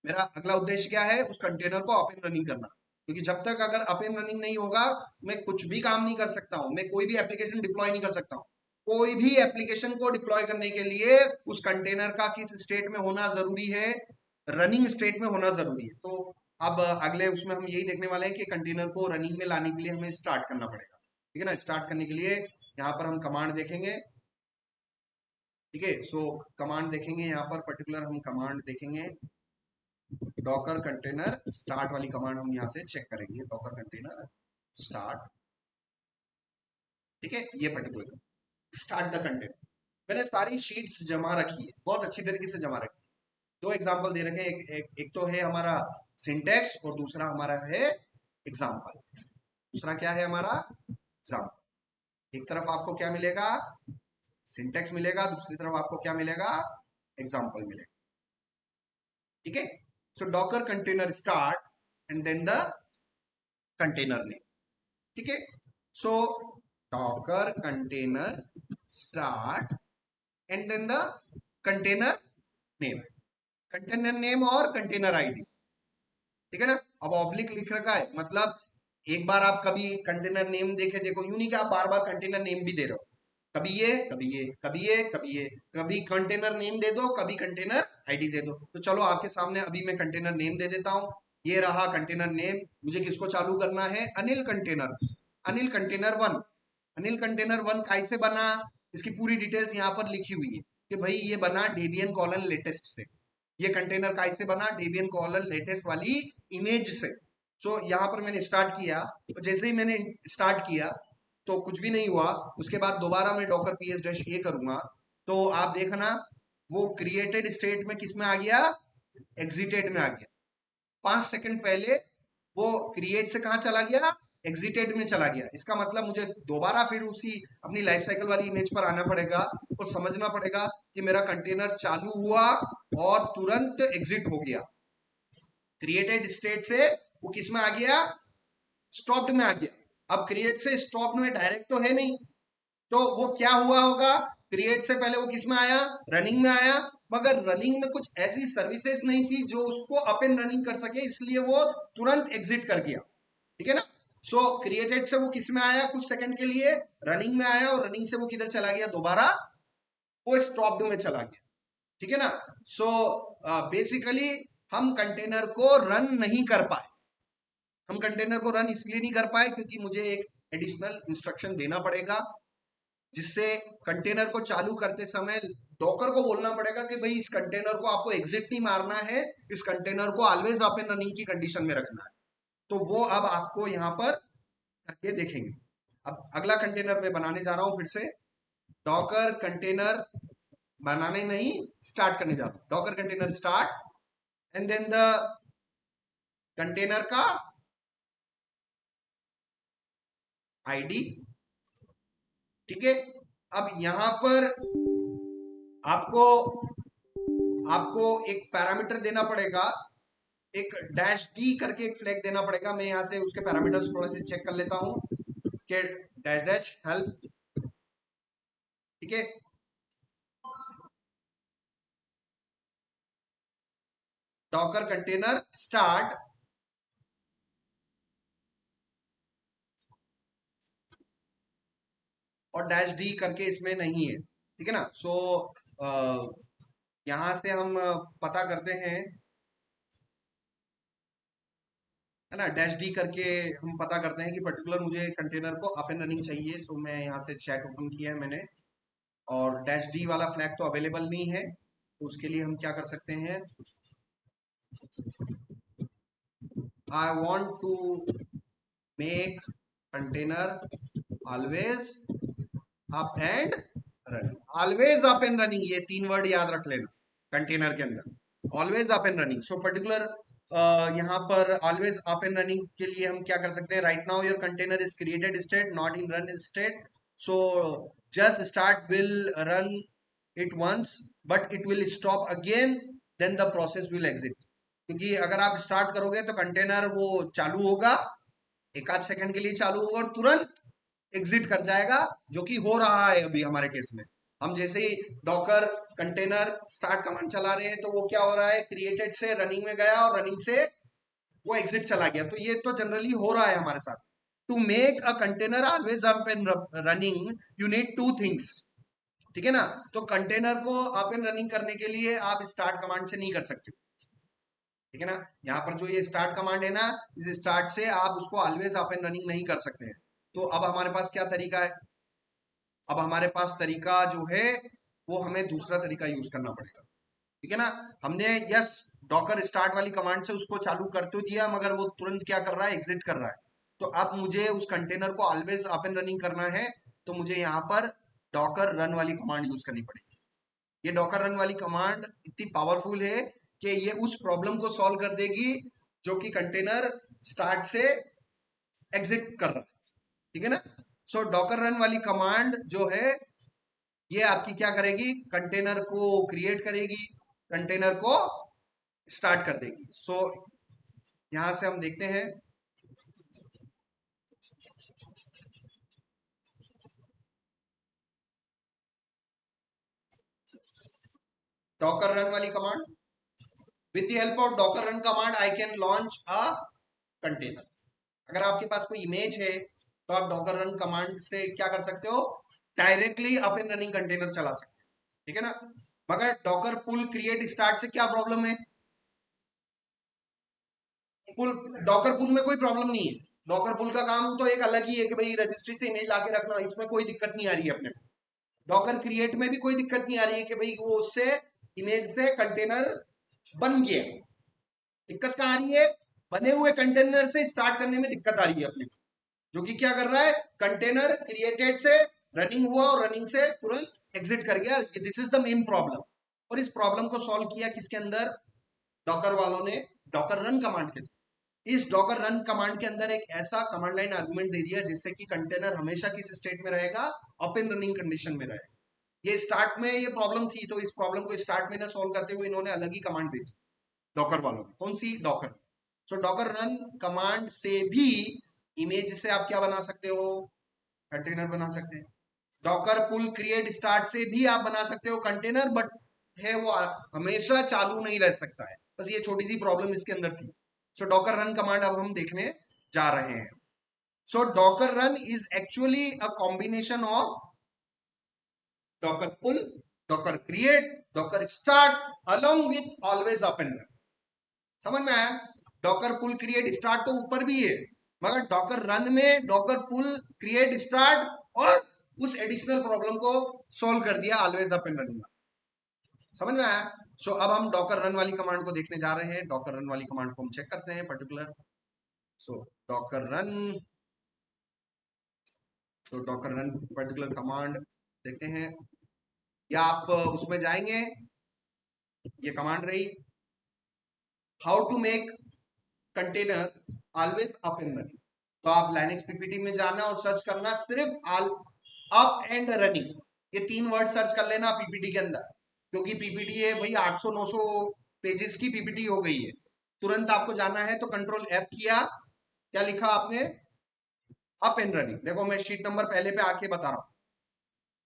मेरा अगला उद्देश्य क्या है, उस कंटेनर को अप एंड रनिंग करना, क्योंकि जब तक अगर अप एंड रनिंग नहीं होगा मैं कुछ भी काम नहीं कर सकता हूं, मैं कोई भी एप्लीकेशन डिप्लॉय नहीं कर सकता हूं। कोई भी एप्लीकेशन को डिप्लॉय करने के लिए उस कंटेनर का किस स्टेट में होना जरूरी है, रनिंग स्टेट में होना जरूरी है। तो अब अगले उसमें हम यही देखने वाले हैं कि कंटेनर को रनिंग में लाने के लिए हमें स्टार्ट करना पड़ेगा, ठीक है ना। स्टार्ट करने के लिए यहाँ पर हम कमांड देखेंगे, ठीक है। सो कमांड देखेंगे, यहाँ पर पर्टिकुलर हम कमांड देखेंगे, डॉकर कंटेनर स्टार्ट वाली कमांड हम यहाँ से चेक करेंगे, डॉकर कंटेनर स्टार्ट, ठीक है। ये पर्टिकुलर स्टार्ट द कंटेनर, मैंने सारी शीट्स जमा रखी है, बहुत अच्छी तरीके से जमा रखी है। दो एग्जांपल दे रखे हैं, एक तो है हमारा सिंटेक्स और दूसरा हमारा है एग्जांपल। दूसरा क्या है हमारा, एग्जांपल। एक तरफ आपको क्या मिलेगा, सिंटेक्स मिलेगा, दूसरी तरफ आपको क्या मिलेगा, एग्जांपल मिलेगा, ठीक है। So Docker container start and then the container name, ठीक है। So Docker container start and then the container name, container name और कंटेनर आईडी, ठीक है ना। अब ऑब्लिक लिख रखा है, मतलब एक बार आप कभी कंटेनर नेम देखे, देखो यूं नहीं कि आप बार बार कंटेनर नेम भी दे रहे हो, कभी ये कभी ये कभी ये कभी ये, कभी कंटेनर नेम दे दो कभी कंटेनर आईडी दे दो। तो चलो आपके सामने अभी मैं कंटेनर नेम दे देता हूं, ये रहा कंटेनर नेम। मुझे किसको चालू करना है, Anil container, Anil container one. Anil container one काई से बना, इसकी पूरी डिटेल्स यहाँ पर लिखी हुई है कि भाई ये बना डेबियन कॉलन लेटेस्ट से। ये कंटेनर काई से बना, डेबियन कॉलन लेटेस्ट वाली इमेज से। सो यहाँ पर मैंने स्टार्ट किया, तो जैसे ही मैंने स्टार्ट किया तो कुछ भी नहीं हुआ। उसके बाद दोबारा मैं डॉकर पीएस डैश ए करूंगा, तो आप देखना वो क्रिएटेड स्टेट में किस में आ गया, एग्जिटेड में आ गया। 5 सेकंड पहले वो क्रिएट से कहा चला गया, एग्जिटेड में चला गया। इसका मतलब मुझे दोबारा फिर उसी अपनी लाइफ साइकिल वाली इमेज पर आना पड़ेगा और समझना पड़ेगा कि मेरा कंटेनर चालू हुआ और तुरंत एग्जिट हो गया। क्रिएटेड स्टेट से वो किस में आ गया, स्टॉप्ड में आ गया। अब क्रिएट से स्टॉप में डायरेक्ट तो है नहीं, तो वो क्या हुआ होगा, क्रिएट से पहले वो किस में आया, रनिंग में आया, मगर रनिंग में कुछ ऐसी सर्विसेज नहीं थी जो उसको अप एंड रनिंग कर सके, इसलिए वो तुरंत एग्जिट कर गया, ठीक है ना। सो क्रिएटेड से वो किस में आया, कुछ सेकंड के लिए रनिंग में आया, और रनिंग से वो किधर चला गया, दोबारा वो स्टॉप्ड में चला गया, ठीक है ना। सो बेसिकली हम कंटेनर को रन नहीं कर पाए। हम कंटेनर को रन इसलिए नहीं कर पाए क्योंकि मुझे एक एडिशनल इंस्ट्रक्शन देना पड़ेगा, जिससे कंटेनर को चालू करते समय डॉकर को बोलना पड़ेगा कि भाई इस कंटेनर को आपको एग्जिट नहीं मारना है, इस कंटेनर को ऑलवेज अप एंड रनिंग की कंडीशन में रखना है। तो वो अब आपको यहाँ पर करके देखेंगे। अब अगला कंटेनर मैं बनाने जा रहा हूं, फिर से डॉकर कंटेनर बनाने नहीं, स्टार्ट करने जा रहा हूं। Docker container start and then the container का आईडी, ठीक है। अब यहां पर आपको आपको एक पैरामीटर देना पड़ेगा, एक डैश डी करके एक फ्लैग देना पड़ेगा। मैं यहां से उसके पैरामीटर्स थोड़ा सा चेक कर लेता हूं कि डैश डैश हेल्प, ठीक है। डॉकर कंटेनर स्टार्ट और डैश डी करके इसमें नहीं है, ठीक है ना। सो यहां से हम पता करते हैं, है ना, डैश डी करके हम पता करते हैं कि पर्टिकुलर मुझे कंटेनर को अप एंड रनिंग चाहिए। सो मैं यहाँ से चैट ओपन किया है मैंने, और डैश डी वाला फ्लैग तो अवेलेबल नहीं है, तो उसके लिए हम क्या कर सकते हैं, I want to make container always up and running. Always up and running, ये 3 वर्ड याद रख लेना कंटेनर के अंदर, always up and running. So particular यहाँ पर ऑलवेज अप एंड रनिंग के लिए हम क्या कर सकते हैं, right now your container is created state not in run state, so just start will run it once but it will stop again, then the process will exit. क्योंकि अगर आप स्टार्ट करोगे तो कंटेनर वो चालू होगा, एक आध सेकंड के लिए चालू होगा और तुरंत एग्जिट कर जाएगा, जो कि हो रहा है अभी हमारे केस में। हम जैसे ही डॉकर कंटेनर स्टार्ट कमांड चला रहे हैं तो वो क्या हो रहा है, क्रिएटेड से रनिंग में गया और रनिंग से वो एग्जिट चला गया। तो ये तो जनरली हो रहा है हमारे साथ। To make a container always up and running you need 2 things, ठीक है ना। तो कंटेनर को अप एंड रनिंग करने के लिए आप स्टार्ट कमांड से नहीं कर सकते, ठीक है ना। यहाँ पर जो ये स्टार्ट कमांड है ना, इस स्टार्ट से आप उसको ऑलवेज अप एंड रनिंग नहीं कर सकते हैं। तो अब हमारे पास क्या तरीका है, अब हमारे पास तरीका जो है वो हमें दूसरा तरीका यूज करना पड़ेगा, ठीक है ना। हमने यस डॉकर स्टार्ट वाली कमांड से उसको चालू कर तो दिया, मगर वो तुरंत क्या कर रहा है, एग्जिट कर रहा है। तो अब मुझे उस कंटेनर को ऑलवेज अप एंड रनिंग करना है, तो मुझे यहाँ पर डॉकर रन वाली कमांड यूज करनी पड़ेगी। ये डॉकर रन वाली कमांड इतनी पावरफुल है कि ये उस प्रॉब्लम को सॉल्व कर देगी जो कि कंटेनर स्टार्ट से एग्जिट कर रहा है, ठीक है ना। सो डॉकर रन वाली कमांड जो है ये आपकी क्या करेगी, कंटेनर को क्रिएट करेगी, कंटेनर को स्टार्ट कर देगी। सो यहां से हम देखते हैं, डॉकर रन वाली command, with the help of Docker run command I can launch a container. अगर आपके पास कोई इमेज है तो आप डॉकर रन कमांड से क्या कर सकते हो, directly up and running container चला सकते हो, ठीक है ना। मगर डॉकर पुल क्रिएट स्टार्ट से क्या प्रॉब्लम है, पुल डॉकर पुल में कोई प्रॉब्लम नहीं है। डॉकर पुल का काम तो एक अलग ही है कि भाई रजिस्ट्री से इमेज लाके रखना, इसमें कोई दिक्कत नहीं आ रही है अपने को। डॉकर क्रिएट में भी कोई दिक्कत नहीं आ रही है कि भाई वो उससे इमेज से कंटेनर बन गया। दिक्कत कहाँ आ रही है, बने हुए कंटेनर से स्टार्ट करने में दिक्कत आ रही है अपने को, जो कि क्या कर रहा है, कंटेनर क्रिएटेड से रनिंग हुआ और रनिंग से तुरंत एग्जिट कर गया। This is the main problem. और इस प्रॉब्लम को सॉल्व किया किसके अंदर, डॉकर वालों ने डॉकर रन कमांड के। इस डॉकर रन कमांड के अंदर एक ऐसा कमांड लाइन आर्गुमेंट दे दिया जिससे कि कंटेनर हमेशा किस स्टेट में रहेगा, अप इन रनिंग कंडीशन में रहेगा। ये स्टार्ट में ये प्रॉब्लम थी, तो इस प्रॉब्लम को स्टार्ट में ना सॉल्व करते हुए इन्होंने अलग ही कमांड दे दी डॉकर वालों ने। कौन सी, डॉकर। सो डॉकर रन कमांड से भी इमेज से आप क्या बना सकते हो, कंटेनर बना सकते हैं। डॉकर पुल क्रिएट स्टार्ट से भी आप बना सकते हो कंटेनर, बट है वो हमेशा चालू नहीं रह सकता है। बस ये छोटी सी प्रॉब्लम इसके अंदर थी। सो डॉकर रन कमांड अब हम देखने जा रहे हैं। So Docker run is actually a combination of Docker pull, Docker create, Docker start along with always up and run. समझ में आया। डॉकर पुल क्रिएट स्टार्ट तो ऊपर भी है, मगर डॉकर रन में डॉकर पुल क्रिएट स्टार्ट और उस एडिशनल प्रॉब्लम को सॉल्व कर दिया ऑलवेज अप एंड रनिंग। समझ में आया। सो अब हम डॉकर रन वाली कमांड को देखने जा रहे हैं। डॉकर रन वाली कमांड को हम चेक करते हैं पर्टिकुलर। सो डॉकर रन, तो डॉकर रन पर्टिकुलर कमांड देखते हैं, या आप उसमें जाएंगे, ये कमांड रही, how to make container always up and running. तो आप लाइनेक्स पीपीटी में जाना और सर्च करना सिर्फ अप एंड रनिंग, ये 3 वर्ड सर्च कर लेना पीपीटी के अंदर, क्योंकि पीपीटी है भाई 800-900 पेजेस की पीपीटी हो गई है। तुरंत आपको जाना है तो कंट्रोल F किया, क्या लिखा आपने, अप एंड रनिंग। देखो मैं शीट नंबर पहले पे आके बता रहा हूँ,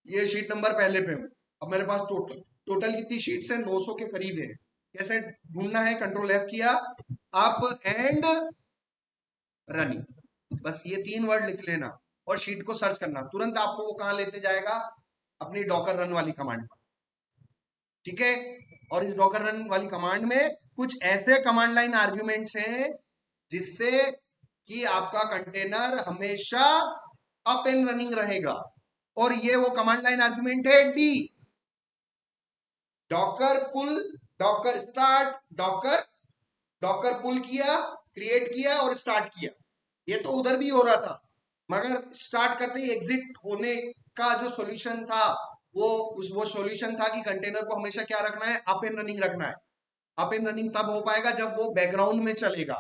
ये शीट नंबर पहले पे हूँ। अब मेरे पास टोटल कितनी शीट्स है, 900 के करीब है। कैसे ढूंढना है, कंट्रोल F किया, अप एंड रनिंग, बस ये 3 वर्ड लिख लेना और शीट को सर्च करना, तुरंत आपको वो कहां लेते जाएगा, अपनी डॉकर रन वाली कमांड पर। ठीक है। और इस डॉकर रन वाली कमांड में कुछ ऐसे कमांड लाइन आर्ग्यूमेंट्स हैं जिससे कि आपका कंटेनर हमेशा अप एंड रनिंग रहेगा। और ये वो कमांड लाइन आर्ग्यूमेंट है D, Docker pull, Docker start, Docker, Docker पुल किया, क्रिएट किया और स्टार्ट किया। ये तो उधर भी हो रहा था, मगर स्टार्ट करते ही एग्जिट होने का जो सॉल्यूशन था वो सॉल्यूशन था कि कंटेनर को हमेशा क्या रखना है, अप एंड रनिंग रखना है। अप एंड रनिंग तब हो पाएगा जब वो बैकग्राउंड में चलेगा।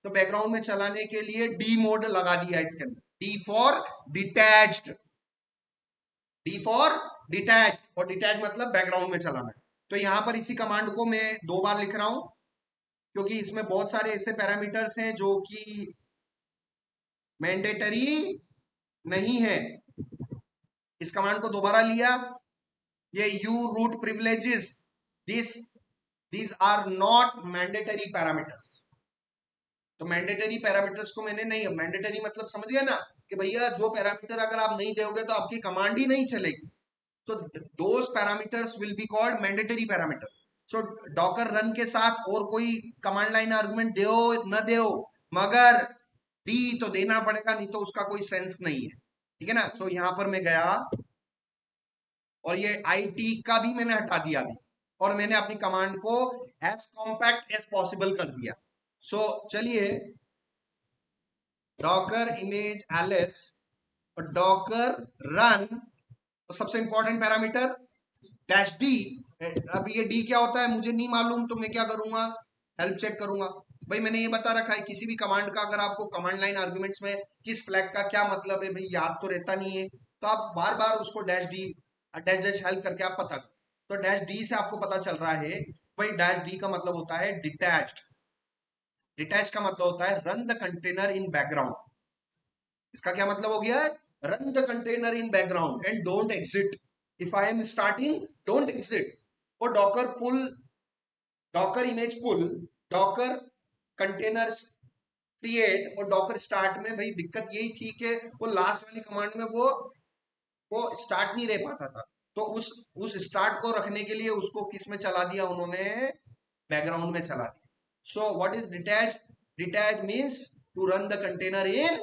तो बैकग्राउंड में चलाने के लिए डी मोड लगा दिया इसके अंदर, D for detached, D for detached, और डिटैच मतलब बैकग्राउंड में चलाना है। तो यहां पर इसी कमांड को मैं 2 बार लिख रहा हूं, क्योंकि इसमें बहुत सारे ऐसे पैरामीटर्स हैं जो कि मैंडेटरी नहीं है। इस कमांड को दोबारा लिया, ये U root privileges, this these are not mandatory parameters. तो मैंडेटरी पैरामीटर्स को मैंने नहीं, मैंडेटरी मतलब समझ गया ना, कि भैया जो पैरामीटर अगर आप नहीं दोगे तो आपकी कमांड ही नहीं चलेगी। So those parameters will be called mandatory parameter. So Docker run के साथ और कोई कमांड लाइन आर्गुमेंट दो न दो, मगर डी तो देना पड़ेगा, नहीं तो उसका कोई सेंस नहीं है। ठीक है ना। सो यहां पर मैं गया और ये IT का भी मैंने हटा दिया अभी, और मैंने अपनी कमांड को एज कॉम्पैक्ट एज पॉसिबल कर दिया। सो चलिए, डॉकर इमेज एलिस और डॉकर रन, तो सबसे इंपॉर्टेंट पैरामीटर डैश डी। अब ये डी क्या होता है मुझे नहीं मालूम, तो मैं क्या करूंगा, हेल्प चेक करूंगा। भाई मैंने ये बता रखा है, किसी भी कमांड का अगर आपको कमांड लाइन आर्गुमेंट्स में किस फ्लैग का क्या मतलब है भाई याद तो रहता नहीं है, तो आप बार बार उसको dash D dash dash help करके आप पता करो। तो डैश डी से आपको पता चल रहा है भाई, डैश डी का मतलब होता है डिटैच्ड। डिटैच का मतलब होता है run the container in background. इसका क्या मतलब हो गया है, run the container in background and don't exit. If I am starting, don't exit. वो Docker pull, Docker image pull, Docker container create और डॉकर स्टार्ट में भाई दिक्कत यही थी कि वो लास्ट वाली कमांड में वो स्टार्ट नहीं रह पाता था। तो उस स्टार्ट को रखने के लिए उसको किस में चला दिया उन्होंने, बैकग्राउंड में चला दिया। So what is detach? Detach means to run the container in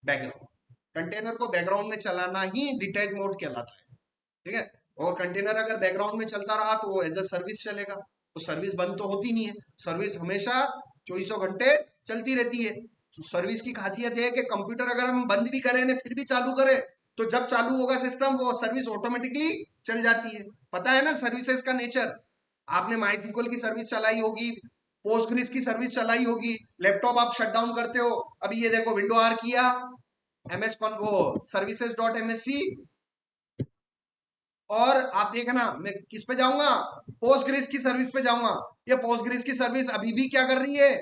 background. Container को बैकग्राउंड में चलाना ही डिटैच मोड कहलाता है, ठीक है। और कंटेनर अगर बैकग्राउंड में चलता रहा तो वो एज अ सर्विस चलेगा, तो सर्विस बंद तो होती नहीं है, सर्विस हमेशा चौबीसों घंटे चलती रहती है। तो सर्विस की खासियत है कि कंप्यूटर अगर हम बंद भी करें ना फिर भी चालू करें, तो जब चालू होगा सिस्टम वो सर्विस ऑटोमेटिकली चल जाती है। पता है ना सर्विसेज का नेचर। आपने माईसीक्वल की सर्विस चलाई होगी, पोस्टग्रिस की सर्विस चलाई होगी, लैपटॉप आप शट डाउन करते हो, अभी ये देखो विंडो आर किया, एमएस वो सर्विसेज डॉट एमएससी, और आप देखना मैं किस पे जाऊंगा, पोस्टग्रिस की सर्विस पे जाऊंगा। ये पोस्टग्रिस की सर्विस अभी भी क्या कर रही है,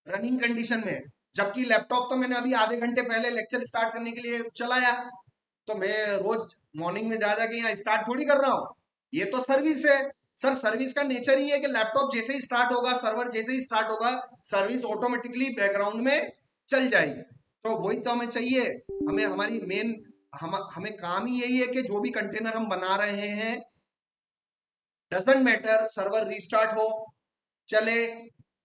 रनिंग कंडीशन में। जबकि लैपटॉप तो मैंने अभी आधे घंटे पहले लेक्चर स्टार्ट करने के लिए चलाया, तो मैं रोज मॉर्निंग में जा जाके यहाँ स्टार्ट थोड़ी कर रहा हूँ, ये तो सर्विस है। सर सर्विस का नेचर ही है कि लैपटॉप जैसे ही स्टार्ट होगा, सर्वर जैसे ही स्टार्ट होगा, सर्विस ऑटोमेटिकली बैकग्राउंड में चल जाएगी। तो वही तो हमें चाहिए, हमें हमारी मेन हमें काम ही यही है कि जो भी कंटेनर हम बना रहे हैं, डजंट मैटर सर्वर रीस्टार्ट हो, चले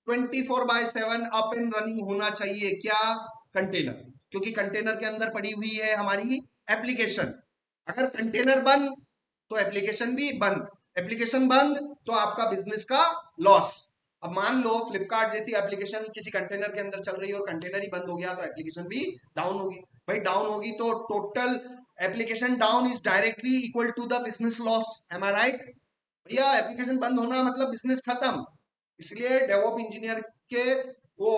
24/7 अप एंड रनिंग होना चाहिए क्या, कंटेनर। क्योंकि कंटेनर के अंदर पड़ी हुई है हमारी एप्लीकेशन। अगर कंटेनर बंद तो एप्लीकेशन भी बंद, एप्लीकेशन बंद तो आपका बिजनेस का लॉस। अब मान लो फ्लिपकार्ट जैसी एप्लीकेशन किसी कंटेनर के अंदर चल रही है और कंटेनर ही बंद हो गया तो एप्लीकेशन भी डाउन होगी। भाई डाउन होगी तो total application down is directly equal to the business loss, am I right? भैया एप्लीकेशन बंद होना मतलब बिजनेस खत्म। इसलिए डेवॉप इंजीनियर के वो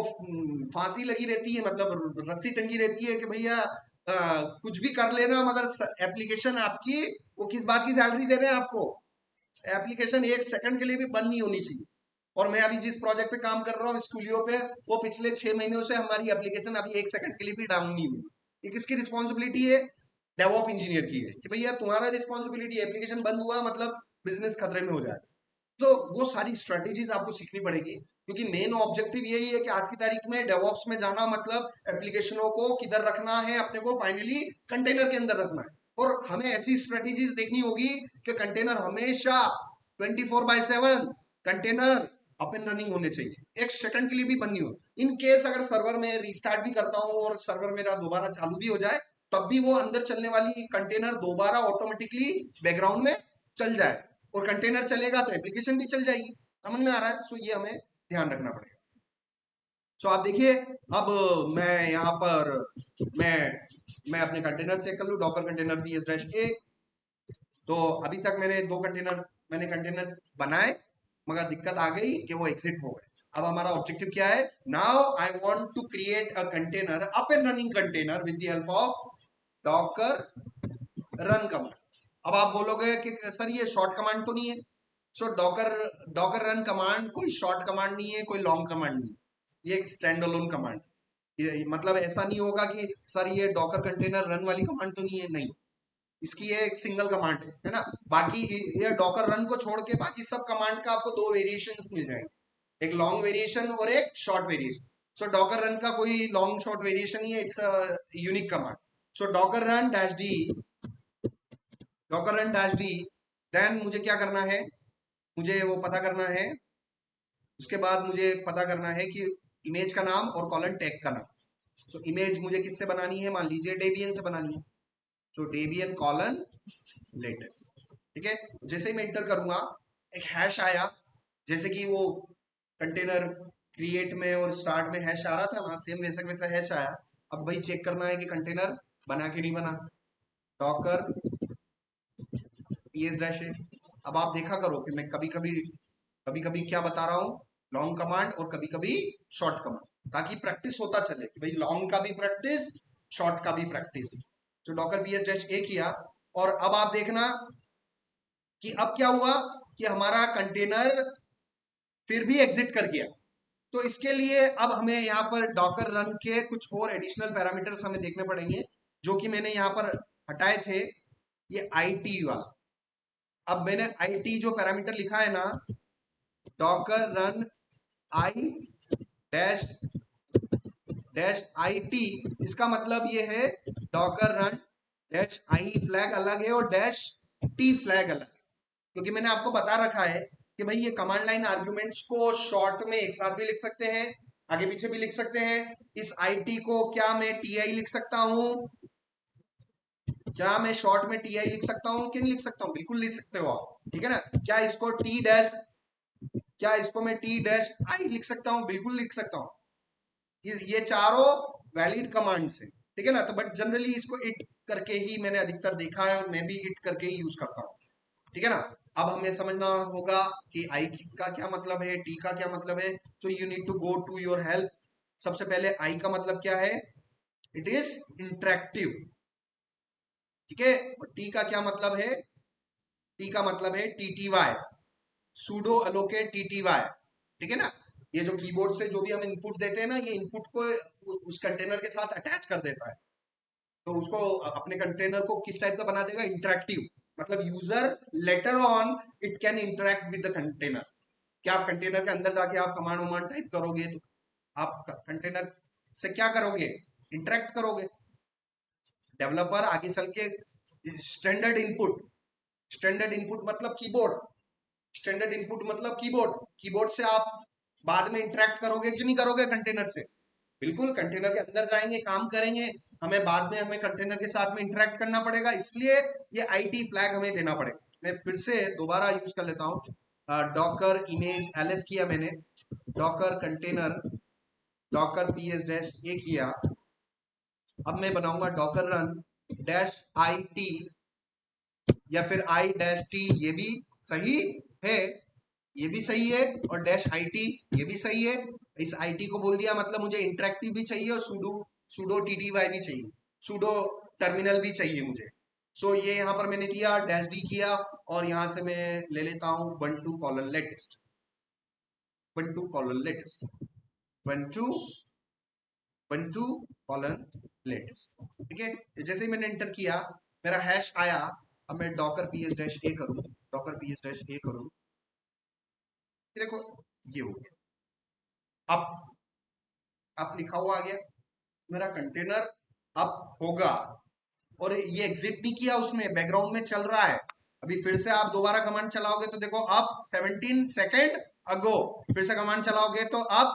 फांसी लगी रहती है, मतलब रस्सी टंगी रहती है कि भैया कुछ भी कर लेना मगर एप्लीकेशन आपकी, वो किस बात की सैलरी दे रहे हैं आपको, एप्लीकेशन एक सेकंड के लिए भी बंद नहीं होनी चाहिए। और मैं अभी जिस प्रोजेक्ट पे काम कर रहा हूँ स्टूडियो पे, वो पिछले 6 महीनों से हमारी एप्लीकेशन अभी एक सेकंड के लिए भी डाउन नहीं हुई। ये किसकी रिस्पॉन्सिबिलिटी है, डेवॉप इंजीनियर की है कि भैया तुम्हारा रिस्पॉन्सिबिलिटी, एप्लीकेशन बंद हुआ मतलब बिजनेस खतरे में हो जाए। तो वो सारी स्ट्रेटेजीज आपको सीखनी पड़ेगी, क्योंकि मेन ऑब्जेक्टिव यही है कि आज की तारीख में डेवॉप्स में जाना मतलब एप्लीकेशनों को किधर रखना है, अपने को फाइनली कंटेनर के अंदर रखना है। और हमें ऐसी स्ट्रेटेजीज देखनी होगी कि कंटेनर हमेशा 24/7 कंटेनर अप एंड रनिंग होने चाहिए, एक सेकंड के लिए भी बंद नहीं हो। इन केस अगर सर्वर में रिस्टार्ट भी करता हूं और सर्वर मेरा दोबारा चालू भी हो जाए, तब भी वो अंदर चलने वाली कंटेनर दोबारा ऑटोमेटिकली बैकग्राउंड में चल जाए, और कंटेनर चलेगा तो एप्लीकेशन भी चल जाएगी। समझ में आ रहा है? सो ये हमें ध्यान रखना पड़ेगा। सो आप देखिए, अब मैं यहाँ पर मैं अपने कंटेनर चेक कर लूँ, डॉकर कंटेनर ps-a। तो अभी तक मैंने कंटेनर बनाए, मगर दिक्कत आ गई कि वो एग्जिट हो गए। अब हमारा ऑब्जेक्टिव क्या है, now I want to create a container, up and running container with the help of Docker run command. अब आप बोलोगे कि सर ये शॉर्ट कमांड तो नहीं है। So Docker Docker run command कोई शॉर्ट कमांड नहीं है, कोई लॉन्ग कमांड नहीं, ये एक स्टैंड अलोन कमांड। मतलब ऐसा नहीं होगा कि सर ये डॉकर कंटेनर रन वाली कमांड तो नहीं है, नहीं, इसकी ये एक सिंगल कमांड है ना। बाकी ये डॉकर रन को छोड़ के बाकी सब कमांड का आपको दो वेरिएशन मिल जाएंगे, एक लॉन्ग वेरिएशन और एक short variation. So Docker run का कोई लॉन्ग शॉर्ट वेरिएशन ही है, it's a unique command. So Docker run dash D, Docker run dash D, then मुझे क्या करना है, मुझे वो पता करना है, उसके बाद मुझे पता करना है कि इमेज का नाम और कॉलन टैग का नाम। सो इमेज मुझे किससे बनानी है, मान लीजिए डेबियन से बनानी है। सो डेबियन कॉलन लेटेस्ट, ठीक है। जैसे ही मैं इंटर करूंगा एक हैश आया, जैसे कि वो कंटेनर क्रिएट में और स्टार्ट में हैश आ रहा था ना, सेम वैसा वैसा हैश आया। अब भाई चेक करना है कि कंटेनर बना कि नहीं बना, डॉकर ps-a। अब आप देखा करो कि मैं कभी कभी क्या बता रहा हूँ, लॉन्ग कमांड और कभी कभी शॉर्ट कमांड, ताकि प्रैक्टिस होता चले कि भाई लॉन्ग का भी प्रैक्टिस, शॉर्ट का भी प्रैक्टिस। तो डॉकर ps-a किया, और अब आप देखना कि अब क्या हुआ कि हमारा कंटेनर फिर भी एग्जिट कर गया। तो इसके लिए अब हमें यहाँ पर डॉकर रन के कुछ और एडिशनल पैरामीटर्स हमें देखने पड़ेंगे, जो कि मैंने यहाँ पर हटाए थे, ये IT वाला, अब मैंने IT जो पैरामीटर लिखा है ना, Docker run I dash dash IT, इसका मतलब ये है Docker run dash I flag अलग है और डैश टी फ्लैग अलग है, क्योंकि मैंने आपको बता रखा है कि भाई ये कमांड लाइन आर्ग्यूमेंट्स को शॉर्ट में एक साथ भी लिख सकते हैं, आगे पीछे भी लिख सकते हैं। इस IT को क्या मैं TI लिख सकता हूं? क्या मैं शॉर्ट में TI लिख सकता हूं कि नहीं लिख सकता हूं? बिल्कुल लिख सकते हो आप, ठीक है ना। क्या इसको टी डैश, क्या इसको मैं टी डैश आई लिख सकता हूं? बिल्कुल लिख सकता हूं। ये चारों वैलिड कमांड्स हैं, ठीक है ना। तो बट जनरली इसको इट करके ही मैंने अधिकतर देखा है और मैं भी इट करके ही यूज करता हूँ, ठीक है ना। अब हमें समझना होगा कि आई का क्या मतलब है, टी का क्या मतलब है। So you need to go to your help. सबसे पहले आई का मतलब क्या है? इट इज इंटरेक्टिव, ठीक है। और टी का क्या मतलब है? टी का मतलब है TTY, सूडो अलोकेट TTY, ठीक है ना। ये जो कीबोर्ड से जो भी हम इनपुट देते हैं ना, ये इनपुट को उस कंटेनर के साथ अटैच कर देता है, तो उसको अपने कंटेनर को किस टाइप का बना देगा? इंटरेक्टिव, मतलब user later on it can interact with the container. क्या आप कंटेनर के अंदर जाके आप कमांड वमांड टाइप करोगे तो आप कंटेनर से क्या करोगे? इंटरेक्ट करोगे। डेवलपर आगे चल के स्टैंडर्ड इनपुट, स्टैंडर्ड इनपुट मतलब कीबोर्ड, स्टैंडर्ड इनपुट मतलब कीबोर्ड, कीबोर्ड से आप बाद में इंटरेक्ट करोगे कि नहीं करोगे कंटेनर से? बिल्कुल, कंटेनर के अंदर जाएंगे, काम करेंगे, हमें बाद में हमें कंटेनर के साथ में इंटरेक्ट करना पड़ेगा, इसलिए ये IT फ्लैग हमें देना पड़ेगा। मैं फिर से दोबारा यूज कर लेता हूँ। डॉकर इमेज LS किया मैंने, Docker container, Docker PS dash a किया। अब मैं बनाऊंगा डॉकर रन डैश IT या फिर आई डैश टी, ये भी सही है, ये भी सही है, और डैश IT ये भी सही है। इस IT को बोल दिया, मतलब मुझे इंटरेक्टिव भी चाहिए और सूडो सूडो TTY भी चाहिए, सूडो टर्मिनल भी चाहिए मुझे। सो ये यहाँ पर मैंने दिया, डैश D किया, और यहाँ से मैं ले लेता हूँ 12 colon latest, 12 colon latest, 12 12 colon latest, ठीक है। जैसे ही मैंने एंटर किया, मेरा हैश आया। अब मैं डॉकर PS डैश ए करूँ, डॉकर PS डैश ए करूँ, ये देखो ये हो गया। अब लिखा हुआ आ गया मेरा कंटेनर अब होगा, और ये एग्जिट नहीं किया, उसमें बैकग्राउंड में चल रहा है। अभी फिर से आप दोबारा कमांड चलाओगे तो देखो अब 17 सेकेंड अगो, फिर से कमांड चलाओगे तो अब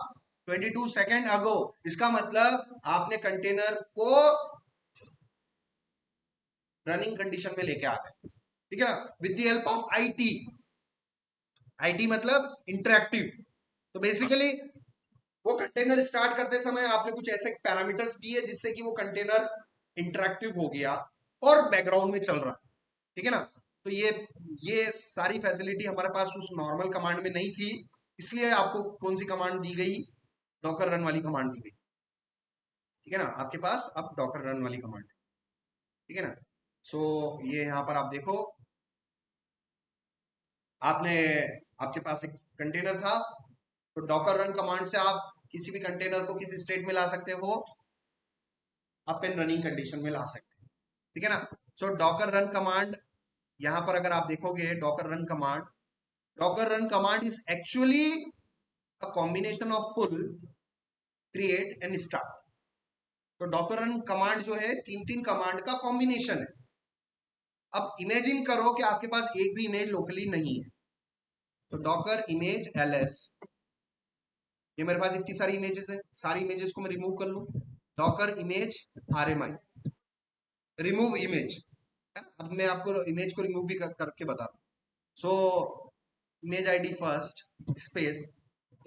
22 सेकेंड अगो। इसका मतलब आपने कंटेनर को रनिंग कंडीशन में लेके आ गए, ठीक है ना, with the help of IT। IT मतलब इंटरेक्टिव। तो बेसिकली वो कंटेनर स्टार्ट करते समय आपने कुछ ऐसे पैरामीटर्स दिए जिससे कि वो कंटेनर इंटरेक्टिव हो गया और बैकग्राउंड में चल रहा है, ठीक है ना। तो ये सारी फैसिलिटी हमारे पास उस नॉर्मल कमांड में नहीं थी, इसलिए आपको कौन सी कमांड दी गई? डॉकर रन वाली कमांड दी गई, ठीक है ना। आपके पास अब डॉकर रन वाली कमांड, ठीक है ना। सो ये यहाँ पर आप देखो, आपने आपके पास एक कंटेनर था, तो डॉकर रन कमांड से आप किसी भी कंटेनर को किसी स्टेट में ला सकते हो, अप एंड रनिंग कंडीशन में ला सकते हैं, ठीक है ना। सो डॉकर रन कमांड, यहां पर अगर आप देखोगे Docker run command, Docker run command is actually a combination of pull, create and start. तो डॉकर रन कमांड जो है तीन तीन कमांड का कॉम्बिनेशन है। अब इमेजिन करो कि आपके पास एक भी इमेज लोकली नहीं है, तो डॉकर इमेज LS, ये मेरे पास इतनी सारी इमेजेस है, सारी इमेजेस को मैं रिमूव कर लूं, Docker image RMI, remove image, है ना। अब मैं आपको इमेज को रिमूव भी करके बता रहा हूँ। So image ID first space,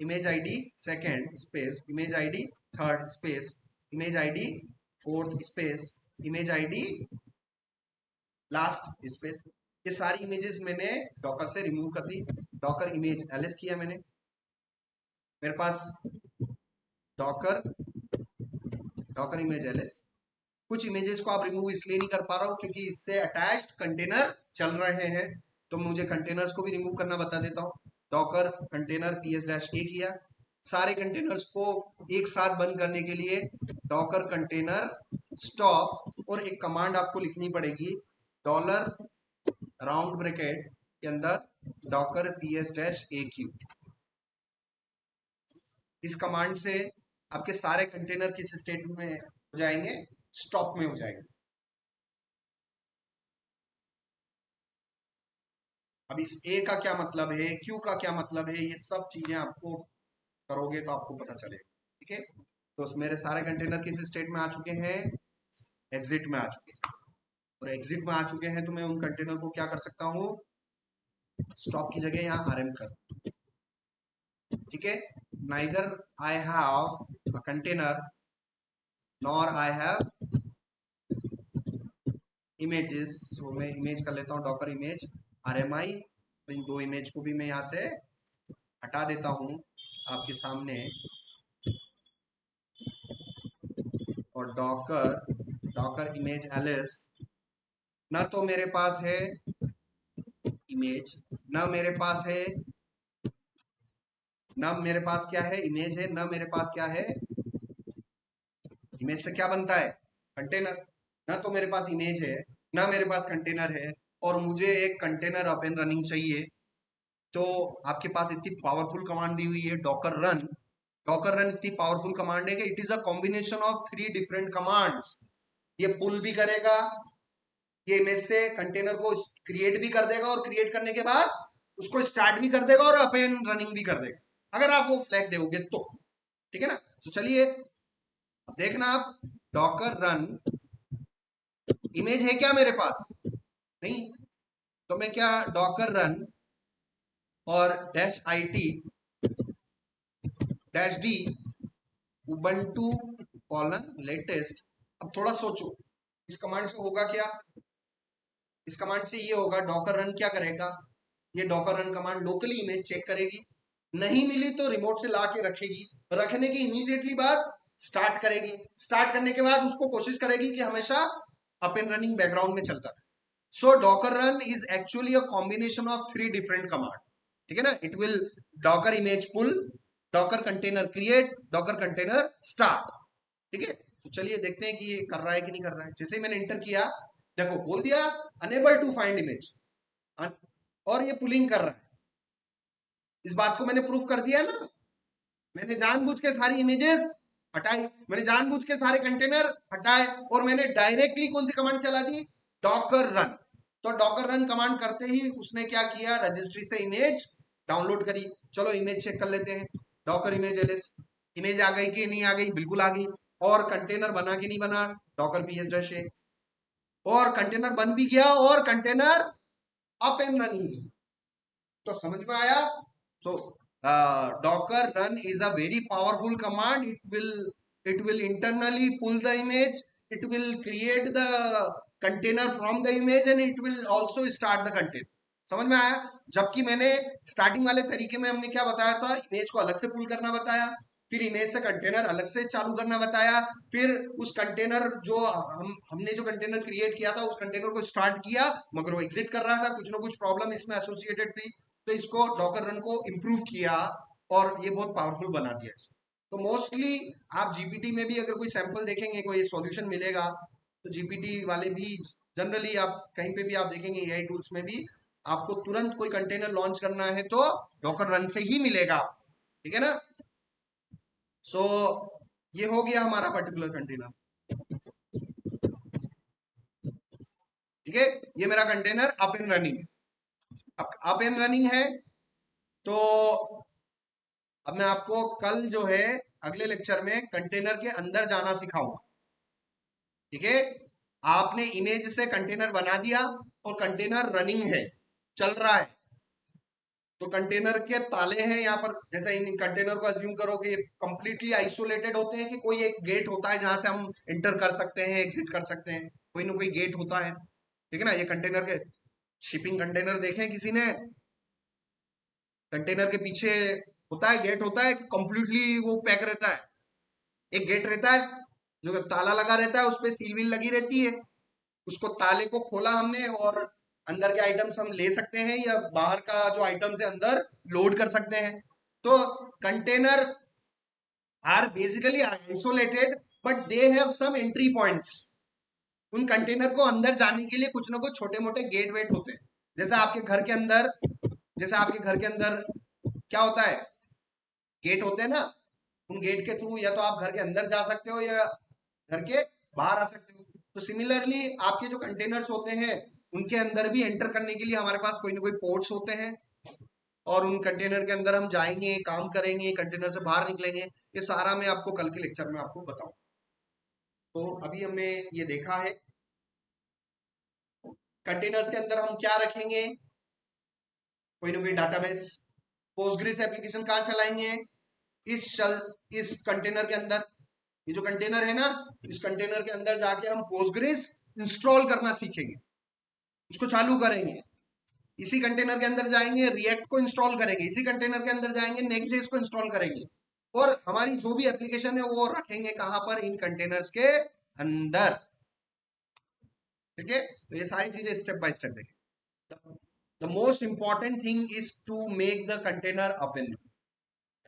image ID second space, image ID third space, image ID fourth space, image ID last space. ये सारी इमेजेस मैंने डॉकर से रिमूव कर दी, डॉकर इमेज LS किया मैंने, मेरे पास डॉकर डॉकर इमेज LS। कुछ images को आप रिमूव इसलिए नहीं कर पा रहा हूं क्योंकि इससे अटैच्ड कंटेनर चल रहे हैं, तो मुझे कंटेनर्स को भी रिमूव करना बता देता हूं। Docker container PS dash a किया, सारे कंटेनर्स को एक साथ बंद करने के लिए डॉकर कंटेनर स्टॉप, और एक कमांड आपको लिखनी पड़ेगी, डॉलर राउंड ब्रैकेट के अंदर डॉकर ps-aq, इस कमांड से आपके सारे कंटेनर किस स्टेट में हो जाएंगे, स्टॉप में हो जाएंगे। अब इस ए का क्या मतलब है, क्यू का क्या मतलब है, ये सब चीजें आपको करोगे तो आपको पता चलेगा। ठीक है, तो मेरे सारे कंटेनर किस स्टेट में आ चुके हैं, एग्जिट में आ चुके हैं। और एग्जिट में आ चुके हैं तो मैं उन कंटेनर को क्या कर सकता हूँ, स्टॉप की जगह यहाँ आरएम कर। ठीक है, neither I have a container nor I have images, तो मैं इमेज कर लेता हूँ डॉकर इमेज RMI। इन दो इमेज को भी मैं यहाँ से हटा देता हूँ आपके सामने, और डॉकर इमेज एलिस, ना तो मेरे पास है इमेज, ना मेरे पास है, ना मेरे पास क्या है, इमेज है, ना मेरे पास क्या है, इमेज से क्या बनता है, कंटेनर। ना तो मेरे पास इमेज है, ना मेरे पास कंटेनर है, और मुझे एक कंटेनर अप एंड रनिंग चाहिए। तो आपके पास इतनी पावरफुल कमांड दी हुई है डॉकर रन। डॉकर रन इतनी पावरफुल कमांड है कि it is a combination of 3 different commands. ये पुल भी करेगा, ये इमेज से कंटेनर को क्रिएट भी कर देगा, और क्रिएट करने के बाद उसको स्टार्ट भी कर देगा और अप एंड रनिंग भी कर देगा, अगर आप वो फ्लैग दोगे तो। ठीक है ना, तो चलिए अब देखना आप, डॉकर रन इमेज है क्या मेरे पास, नहीं, तो मैं क्या, डॉकर रन और -it -d उबंटू लेटेस्ट। अब थोड़ा सोचो इस कमांड से होगा क्या, इस कमांड से ये होगा, डॉकर रन क्या करेगा, ये Docker run command locally image check करेगी, नहीं मिली तो रिमोट से ला के रखेगी, रखने की इमीडिएटली बाद स्टार्ट करेगी, स्टार्ट करने के बाद उसको कोशिश करेगी कि हमेशा अप एंड रनिंग बैकग्राउंड में चलता है। So Docker run is actually a combination of 3 different command. ठीक है ना, it will Docker image pull, Docker container create, Docker container start. ठीक है, तो चलिए देखते हैं कि ये कर रहा है कि नहीं कर रहा है। जैसे ही मैंने एंटर किया, देखो बोल दिया अनेबल टू फाइंड इमेज, और ये पुलिंग कर रहा है। इस बात को मैंने प्रूफ कर दिया ना, मैंने जानबूझ के सारी इमेजेस हटाई, मैंने जानबूझ के सारे कंटेनर हटाए, और मैंने डायरेक्टली कौन सी कमांड चला दी, डॉकर रन। तो डॉकर रन कमांड करते ही उसने क्या किया, रजिस्ट्री से इमेज डाउनलोड करी। चलो इमेज चेक कर लेते हैं, डॉकर इमेज एलिस, इमेज आ गई कि नहीं आ गई, बिल्कुल आ गई। और कंटेनर बना कि नहीं बना, डॉकर ps-a, और कंटेनर बन भी गया, और कंटेनर अप एंड रनिंग। तो समझ में आया। So Docker run is a very powerful command, it will internally pull the image, it will create the container from the image, and it will also start the container. समझ में आया। जबकि मैंने starting वाले तरीके में हमने क्या बताया था, इमेज को अलग से पुल करना बताया, फिर इमेज से कंटेनर अलग से चालू करना बताया, फिर उस कंटेनर जो हमने जो कंटेनर क्रिएट किया था उस कंटेनर को स्टार्ट किया, मगर वो एग्जिट कर रहा था, कुछ ना कुछ प्रॉब्लम इसमें एसोसिएटेड थी, तो इसको डॉकर रन को इम्प्रूव किया और ये बहुत पावरफुल बना दिया। तो मोस्टली आप जीपीटी में भी अगर कोई सैंपल देखेंगे, कोई सॉल्यूशन मिलेगा, तो जीपीटी वाले भी जनरली आप कहीं पे भी आप देखेंगे एआई टूल्स में भी आपको तुरंत कोई कंटेनर लॉन्च करना है तो डॉकर रन से ही मिलेगा। ठीक है ना, सो ये हो गया हमारा पर्टिकुलर कंटेनर। ठीक है, ये मेरा कंटेनर अप एंड रनिंग है, अप एंड रनिंग है। तो अब मैं आपको कल जो है अगले लेक्चर में कंटेनर के अंदर जाना सिखाऊंगा। ठीक है, आपने इमेज से कंटेनर बना दिया और कंटेनर रनिंग है, चल रहा है, तो कंटेनर के ताले हैं यहाँ पर, जैसे इन कंटेनर को अज्यूम करो कि कंप्लीटली आइसोलेटेड होते हैं, कि कोई एक गेट होता है जहां से हम इंटर कर सकते हैं, एग्जिट कर सकते हैं, कोई ना कोई गेट होता है। ठीक है ना, ये कंटेनर के शिपिंग कंटेनर देखे किसी ने, कंटेनर के पीछे होता है, गेट होता है, कंप्लीटली वो पैक रहता है, एक गेट रहता है जो ताला लगा रहता है, उस पर सील व्हील लगी रहती है, उसको ताले को खोला हमने और अंदर के आइटम्स हम ले सकते हैं, या बाहर का जो आइटम्स है अंदर लोड कर सकते हैं। तो container are basically isolated, but they have some entry points. उन कंटेनर को अंदर जाने के लिए कुछ ना कुछ छोटे मोटे गेट वेट होते हैं, जैसे आपके घर के अंदर क्या होता है, गेट होते हैं ना, उन गेट के थ्रू या तो आप घर के अंदर जा सकते हो या घर के बाहर आ सकते हो। तो सिमिलरली आपके जो कंटेनर्स होते हैं उनके अंदर भी एंटर करने के लिए हमारे पास कोई ना कोई पोर्ट्स होते हैं, और उन कंटेनर के अंदर हम जाएंगे, काम करेंगे, कंटेनर से बाहर निकलेंगे। ये सारा मैं आपको कल के लेक्चर में आपको बताऊं। तो अभी हमने ये देखा है कंटेनर्स के अंदर हम क्या रखेंगे, कोई ना कोई डाटाबेस। पोस्टग्रेस एप्लीकेशन कहाँ चलाएंगे, इस कंटेनर के अंदर। ये जो कंटेनर है ना, इस कंटेनर के अंदर जाके हम पोस्टग्रेस इंस्टॉल करना सीखेंगे, उसको चालू करेंगे। इसी कंटेनर के अंदर जाएंगे, रिएक्ट को इंस्टॉल करेंगे, इसी कंटेनर के अंदर जाएंगे, नेक्स्ट.जेएस को इंस्टॉल करेंगे, और हमारी जो भी एप्लीकेशन है वो रखेंगे कहां पर, इन कंटेनर्स के अंदर। ठीक है, तो ये सारी चीजें स्टेप बाय स्टेप देखें। The most important thing is to make the container up and,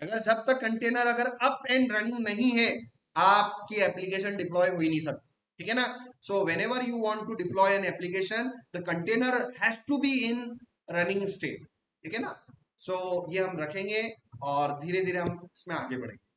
अगर जब तक कंटेनर अगर अप एंड रनिंग नहीं है, आपकी एप्लीकेशन डिप्लॉय हो ही नहीं सकती। ठीक है ना। So whenever you want to deploy an application, the container has to be in running state. ठीक है ना। सो ये हम रखेंगे और धीरे धीरे हम इसमें आगे बढ़ेंगे।